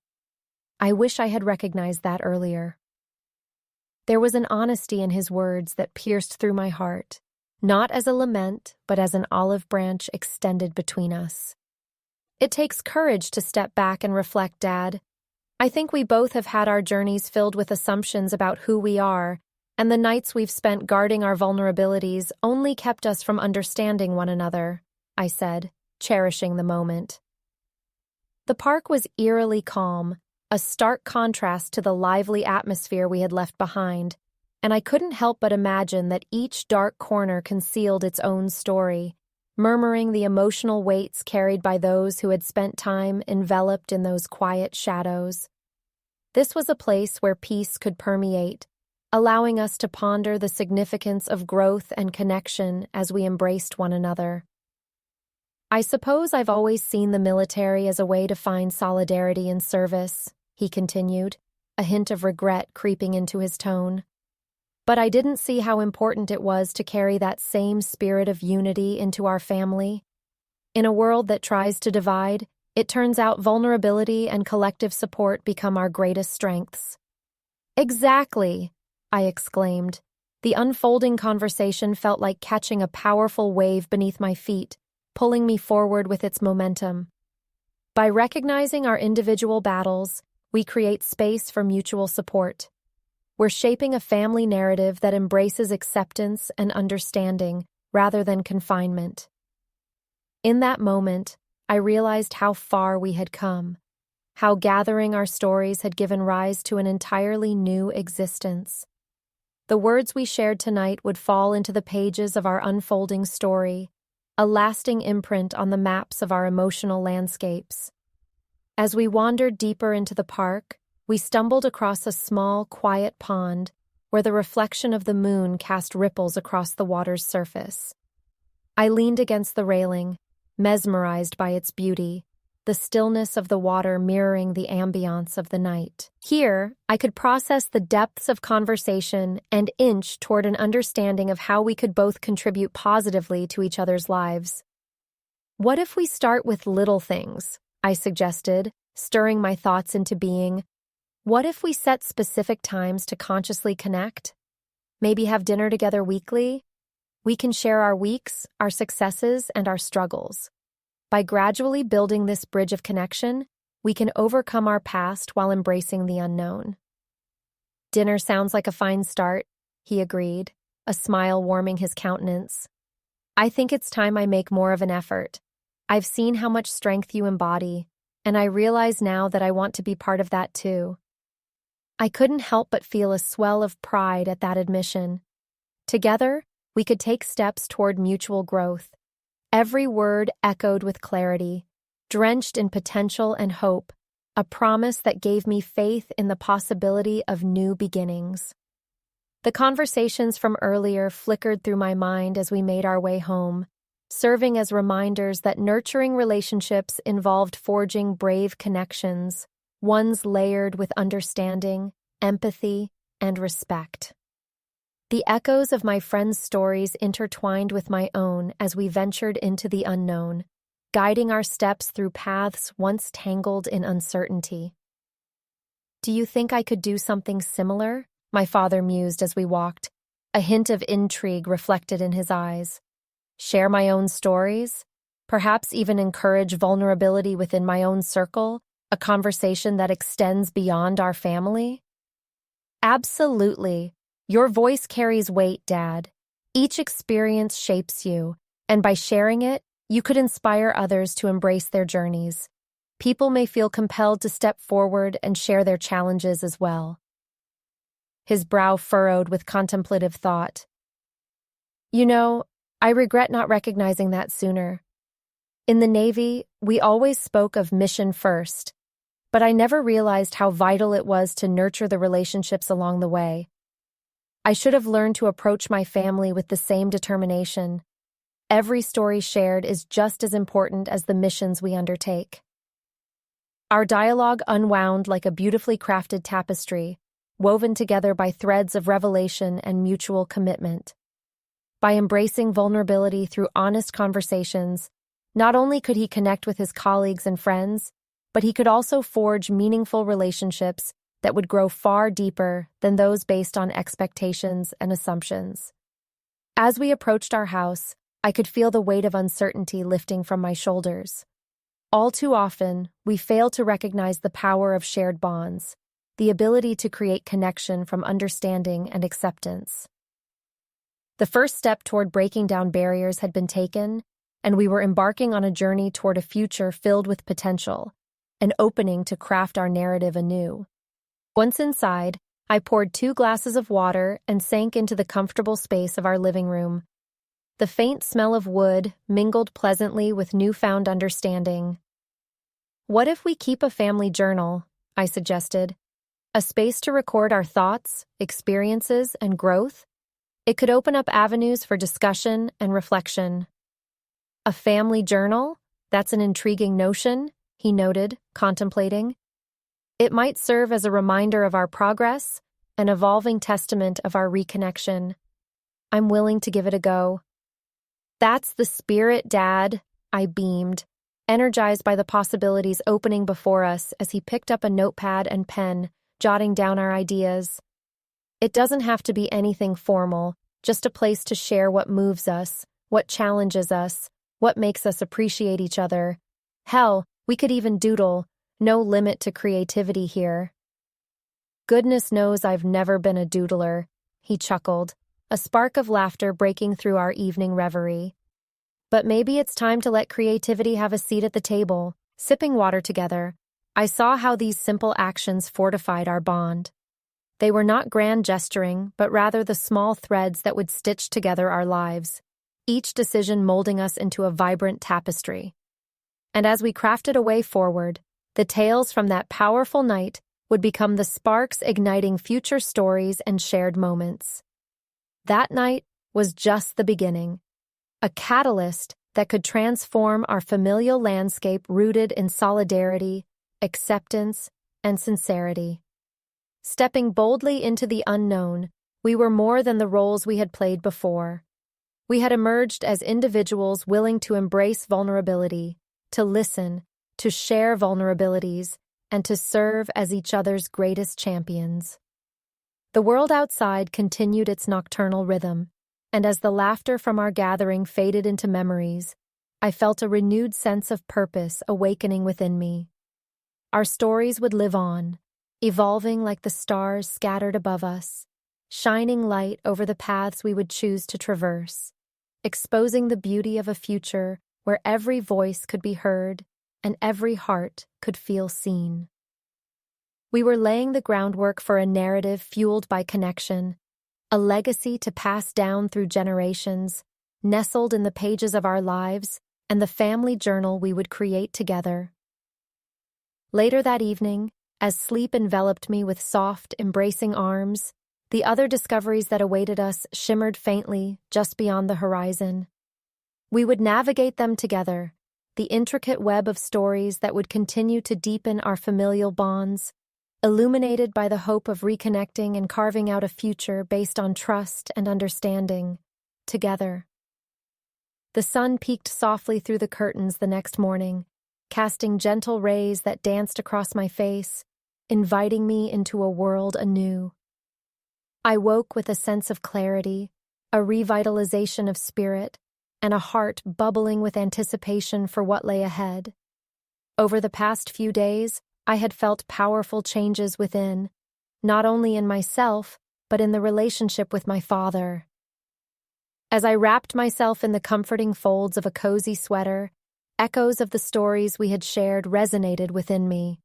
I wish I had recognized that earlier. There was an honesty in his words that pierced through my heart, not as a lament, but as an olive branch extended between us. "It takes courage to step back and reflect, Dad. I think we both have had our journeys filled with assumptions about who we are, and the nights we've spent guarding our vulnerabilities only kept us from understanding one another," I said, cherishing the moment. The park was eerily calm, a stark contrast to the lively atmosphere we had left behind, and I couldn't help but imagine that each dark corner concealed its own story, murmuring the emotional weights carried by those who had spent time enveloped in those quiet shadows. This was a place where peace could permeate, allowing us to ponder the significance of growth and connection as we embraced one another. "I suppose I've always seen the military as a way to find solidarity and service," he continued, a hint of regret creeping into his tone. "But I didn't see how important it was to carry that same spirit of unity into our family. In a world that tries to divide, it turns out vulnerability and collective support become our greatest strengths." "Exactly," I exclaimed. The unfolding conversation felt like catching a powerful wave beneath my feet, pulling me forward with its momentum. By recognizing our individual battles, we create space for mutual support. We're shaping a family narrative that embraces acceptance and understanding rather than confinement. In that moment, I realized how far we had come, how gathering our stories had given rise to an entirely new existence. The words we shared tonight would fall into the pages of our unfolding story, a lasting imprint on the maps of our emotional landscapes. As we wandered deeper into the park, we stumbled across a small, quiet pond where the reflection of the moon cast ripples across the water's surface. I leaned against the railing, mesmerized by its beauty, the stillness of the water mirroring the ambiance of the night. Here, I could process the depths of conversation and inch toward an understanding of how we could both contribute positively to each other's lives. "What if we start with little things?" I suggested, stirring my thoughts into being. "What if we set specific times to consciously connect? Maybe have dinner together weekly? We can share our weeks, our successes, and our struggles. By gradually building this bridge of connection, we can overcome our past while embracing the unknown." "Dinner sounds like a fine start," he agreed, a smile warming his countenance. "I think it's time I make more of an effort. I've seen how much strength you embody, and I realize now that I want to be part of that too." I couldn't help but feel a swell of pride at that admission. Together, we could take steps toward mutual growth. Every word echoed with clarity, drenched in potential and hope, a promise that gave me faith in the possibility of new beginnings. The conversations from earlier flickered through my mind as we made our way home, serving as reminders that nurturing relationships involved forging brave connections, ones layered with understanding, empathy, and respect. The echoes of my friends' stories intertwined with my own as we ventured into the unknown, guiding our steps through paths once tangled in uncertainty. "Do you think I could do something similar?" my father mused as we walked, a hint of intrigue reflected in his eyes. "Share my own stories? Perhaps even encourage vulnerability within my own circle, a conversation that extends beyond our family?" "Absolutely. Your voice carries weight, Dad. Each experience shapes you, and by sharing it, you could inspire others to embrace their journeys. People may feel compelled to step forward and share their challenges as well." His brow furrowed with contemplative thought. "You know, I regret not recognizing that sooner. In the Navy, we always spoke of mission first, but I never realized how vital it was to nurture the relationships along the way. I should have learned to approach my family with the same determination. Every story shared is just as important as the missions we undertake." Our dialogue unwound like a beautifully crafted tapestry, woven together by threads of revelation and mutual commitment. By embracing vulnerability through honest conversations, not only could he connect with his colleagues and friends, but he could also forge meaningful relationships that would grow far deeper than those based on expectations and assumptions. As we approached our house, I could feel the weight of uncertainty lifting from my shoulders. All too often, we fail to recognize the power of shared bonds, the ability to create connection from understanding and acceptance. The first step toward breaking down barriers had been taken, and we were embarking on a journey toward a future filled with potential, an opening to craft our narrative anew. Once inside, I poured 2 glasses of water and sank into the comfortable space of our living room. The faint smell of wood mingled pleasantly with newfound understanding. "What if we keep a family journal?" I suggested. "A space to record our thoughts, experiences, and growth? It could open up avenues for discussion and reflection." "A family journal? That's an intriguing notion," he noted, contemplating. "It might serve as a reminder of our progress, an evolving testament of our reconnection. I'm willing to give it a go." "That's the spirit, Dad," I beamed, energized by the possibilities opening before us as he picked up a notepad and pen, jotting down our ideas. "It doesn't have to be anything formal, just a place to share what moves us, what challenges us, what makes us appreciate each other. Hell, we could even doodle. No limit to creativity here." "Goodness knows I've never been a doodler," he chuckled, a spark of laughter breaking through our evening reverie. "But maybe it's time to let creativity have a seat at the table." Sipping water together, I saw how these simple actions fortified our bond. They were not grand gesturing, but rather the small threads that would stitch together our lives, each decision molding us into a vibrant tapestry. And as we crafted a way forward, the tales from that powerful night would become the sparks igniting future stories and shared moments. That night was just the beginning, a catalyst that could transform our familial landscape rooted in solidarity, acceptance, and sincerity. Stepping boldly into the unknown, we were more than the roles we had played before. We had emerged as individuals willing to embrace vulnerability, to listen, to share vulnerabilities, and to serve as each other's greatest champions. The world outside continued its nocturnal rhythm, and as the laughter from our gathering faded into memories, I felt a renewed sense of purpose awakening within me. Our stories would live on, evolving like the stars scattered above us, shining light over the paths we would choose to traverse, exposing the beauty of a future where every voice could be heard and every heart could feel seen. We were laying the groundwork for a narrative fueled by connection, a legacy to pass down through generations, nestled in the pages of our lives and the family journal we would create together. Later that evening, as sleep enveloped me with soft, embracing arms, the other discoveries that awaited us shimmered faintly just beyond the horizon. We would navigate them together, the intricate web of stories that would continue to deepen our familial bonds, illuminated by the hope of reconnecting and carving out a future based on trust and understanding, together. The sun peeked softly through the curtains the next morning, casting gentle rays that danced across my face, inviting me into a world anew. I woke with a sense of clarity, a revitalization of spirit, and a heart bubbling with anticipation for what lay ahead. Over the past few days, I had felt powerful changes within, not only in myself, but in the relationship with my father. As I wrapped myself in the comforting folds of a cozy sweater, echoes of the stories we had shared resonated within me.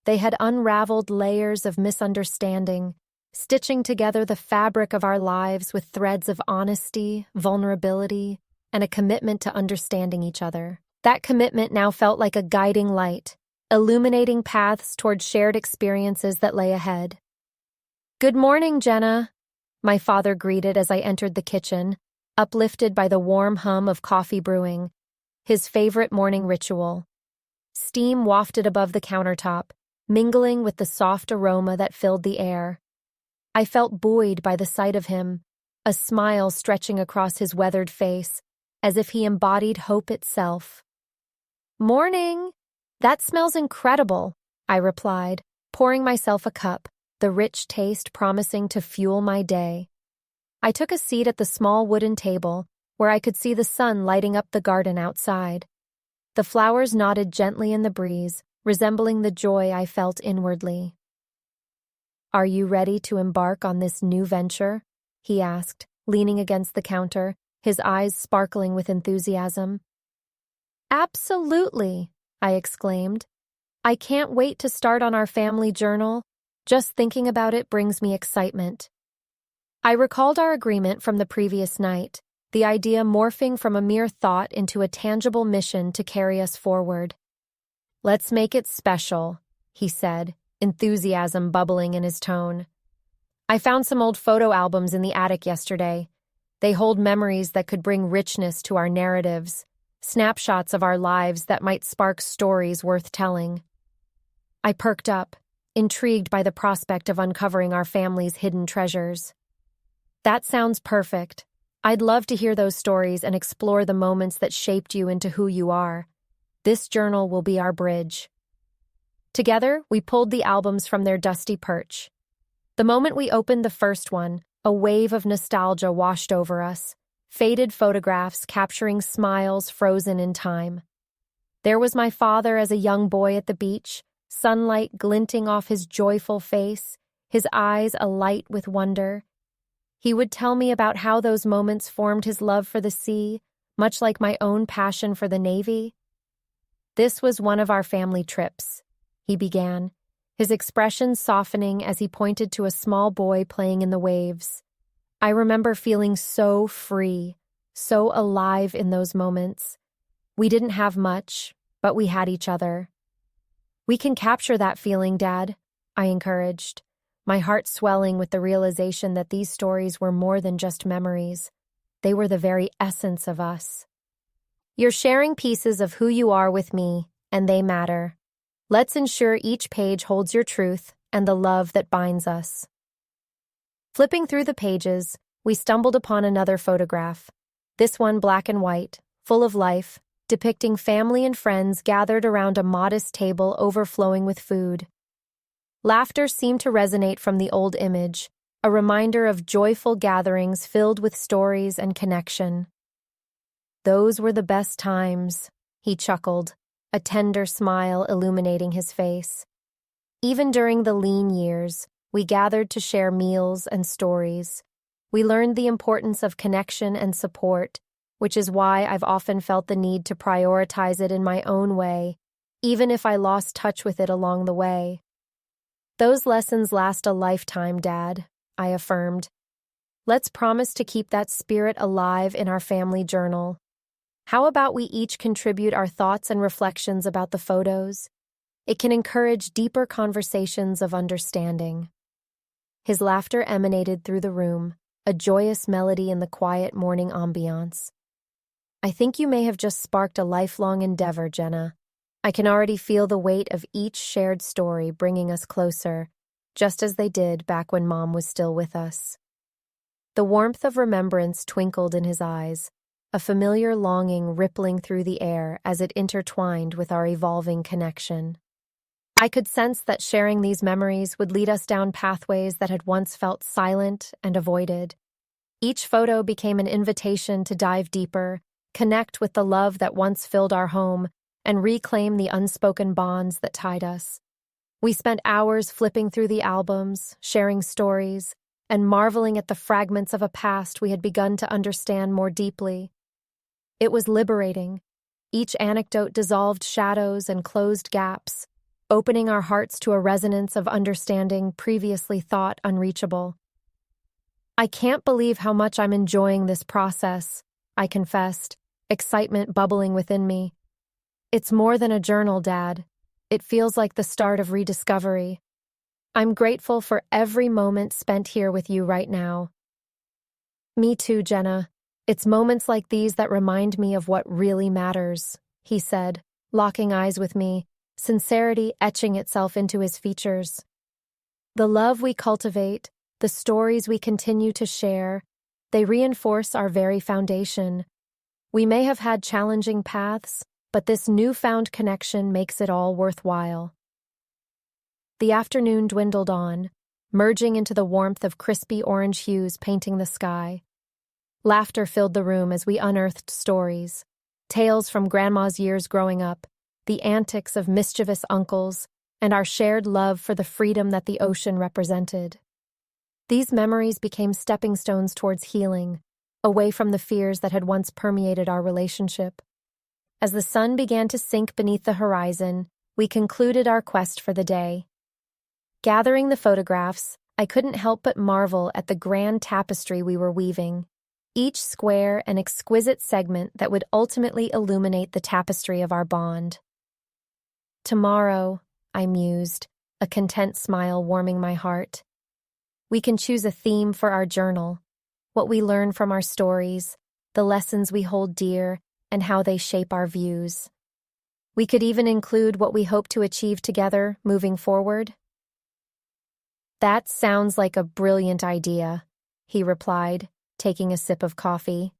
They had unraveled layers of misunderstanding, stitching together the fabric of our lives with threads of honesty, vulnerability, and a commitment to understanding each other. That commitment now felt like a guiding light, illuminating paths toward shared experiences that lay ahead. "Good morning, Jenna," my father greeted as I entered the kitchen, uplifted by the warm hum of coffee brewing, his favorite morning ritual. Steam wafted above the countertop, mingling with the soft aroma that filled the air. I felt buoyed by the sight of him, a smile stretching across his weathered face, as if he embodied hope itself. "Morning! That smells incredible," I replied, pouring myself a cup, the rich taste promising to fuel my day. I took a seat at the small wooden table, where I could see the sun lighting up the garden outside. The flowers nodded gently in the breeze, resembling the joy I felt inwardly. "Are you ready to embark on this new venture?" he asked, leaning against the counter, his eyes sparkling with enthusiasm. "Absolutely," I exclaimed. "I can't wait to start on our family journal. Just thinking about it brings me excitement." I recalled our agreement from the previous night, the idea morphing from a mere thought into a tangible mission to carry us forward. "Let's make it special," he said, enthusiasm bubbling in his tone. "I found some old photo albums in the attic yesterday. They hold memories that could bring richness to our narratives, snapshots of our lives that might spark stories worth telling." I perked up, intrigued by the prospect of uncovering our family's hidden treasures. "That sounds perfect. I'd love to hear those stories and explore the moments that shaped you into who you are. This journal will be our bridge." Together, we pulled the albums from their dusty perch. The moment we opened the first one, a wave of nostalgia washed over us, faded photographs capturing smiles frozen in time. There was my father as a young boy at the beach, sunlight glinting off his joyful face, his eyes alight with wonder. He would tell me about how those moments formed his love for the sea, much like my own passion for the Navy. "This was one of our family trips," he began, his expression softening as he pointed to a small boy playing in the waves. I remember feeling so free, so alive in those moments. We didn't have much, but we had each other. "We can capture that feeling, Dad," I encouraged, my heart swelling with the realization that these stories were more than just memories. They were the very essence of us. "You're sharing pieces of who you are with me, and they matter. Let's ensure each page holds your truth and the love that binds us." Flipping through the pages, we stumbled upon another photograph, this one black and white, full of life, depicting family and friends gathered around a modest table overflowing with food. Laughter seemed to resonate from the old image, a reminder of joyful gatherings filled with stories and connection. "Those were the best times," he chuckled, a tender smile illuminating his face. Even during the lean years, we gathered to share meals and stories. We learned the importance of connection and support, which is why I've often felt the need to prioritize it in my own way, even if I lost touch with it along the way. "Those lessons last a lifetime, Dad," I affirmed. "Let's promise to keep that spirit alive in our family journal. How about we each contribute our thoughts and reflections about the photos? It can encourage deeper conversations of understanding." His laughter emanated through the room, a joyous melody in the quiet morning ambiance. I think you may have just sparked a lifelong endeavor, Jenna. I can already feel the weight of each shared story bringing us closer, just as they did back when Mom was still with us. The warmth of remembrance twinkled in his eyes, a familiar longing rippling through the air as it intertwined with our evolving connection. I could sense that sharing these memories would lead us down pathways that had once felt silent and avoided. Each photo became an invitation to dive deeper, connect with the love that once filled our home, and reclaim the unspoken bonds that tied us. We spent hours flipping through the albums, sharing stories, and marveling at the fragments of a past we had begun to understand more deeply. It was liberating. Each anecdote dissolved shadows and closed gaps, opening our hearts to a resonance of understanding previously thought unreachable. I can't believe how much I'm enjoying this process, I confessed, excitement bubbling within me. It's more than a journal, Dad. It feels like the start of rediscovery. I'm grateful for every moment spent here with you right now. Me too, Jenna. It's moments like these that remind me of what really matters, he said, locking eyes with me, sincerity etching itself into his features. The love we cultivate, the stories we continue to share, they reinforce our very foundation. We may have had challenging paths, but this newfound connection makes it all worthwhile. The afternoon dwindled on, merging into the warmth of crispy orange hues painting the sky. Laughter filled the room as we unearthed stories, tales from Grandma's years growing up, the antics of mischievous uncles, and our shared love for the freedom that the ocean represented. These memories became stepping stones towards healing, away from the fears that had once permeated our relationship. As the sun began to sink beneath the horizon, we concluded our quest for the day. Gathering the photographs, I couldn't help but marvel at the grand tapestry we were weaving, each square an exquisite segment that would ultimately illuminate the tapestry of our bond. Tomorrow, I mused, a content smile warming my heart. We can choose a theme for our journal, what we learn from our stories, the lessons we hold dear, and how they shape our views. We could even include what we hope to achieve together moving forward. That sounds like a brilliant idea, he replied, taking a sip of coffee.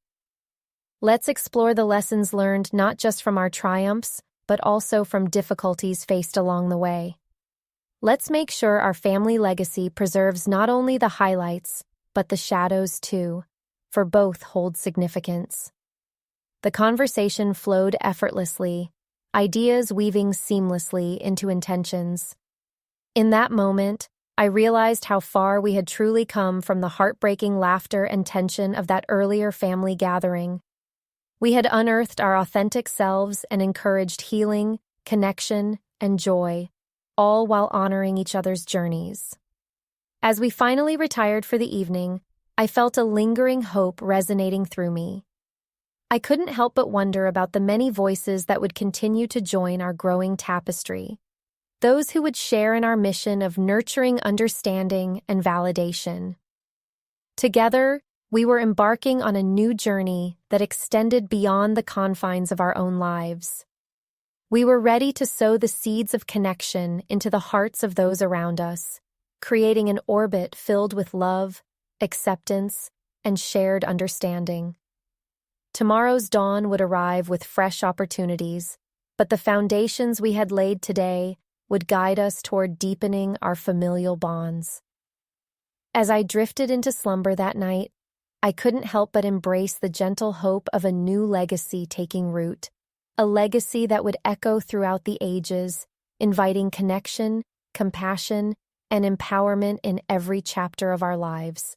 Let's explore the lessons learned not just from our triumphs, but also from difficulties faced along the way. Let's make sure our family legacy preserves not only the highlights, but the shadows too, for both hold significance. The conversation flowed effortlessly, ideas weaving seamlessly into intentions. In that moment, I realized how far we had truly come from the heartbreaking laughter and tension of that earlier family gathering. We had unearthed our authentic selves and encouraged healing, connection, and joy, all while honoring each other's journeys. As we finally retired for the evening, I felt a lingering hope resonating through me. I couldn't help but wonder about the many voices that would continue to join our growing tapestry, those who would share in our mission of nurturing understanding and validation. Together, we were embarking on a new journey that extended beyond the confines of our own lives. We were ready to sow the seeds of connection into the hearts of those around us, creating an orbit filled with love, acceptance, and shared understanding. Tomorrow's dawn would arrive with fresh opportunities, but the foundations we had laid today would guide us toward deepening our familial bonds. As I drifted into slumber that night, I couldn't help but embrace the gentle hope of a new legacy taking root, a legacy that would echo throughout the ages, inviting connection, compassion, and empowerment in every chapter of our lives.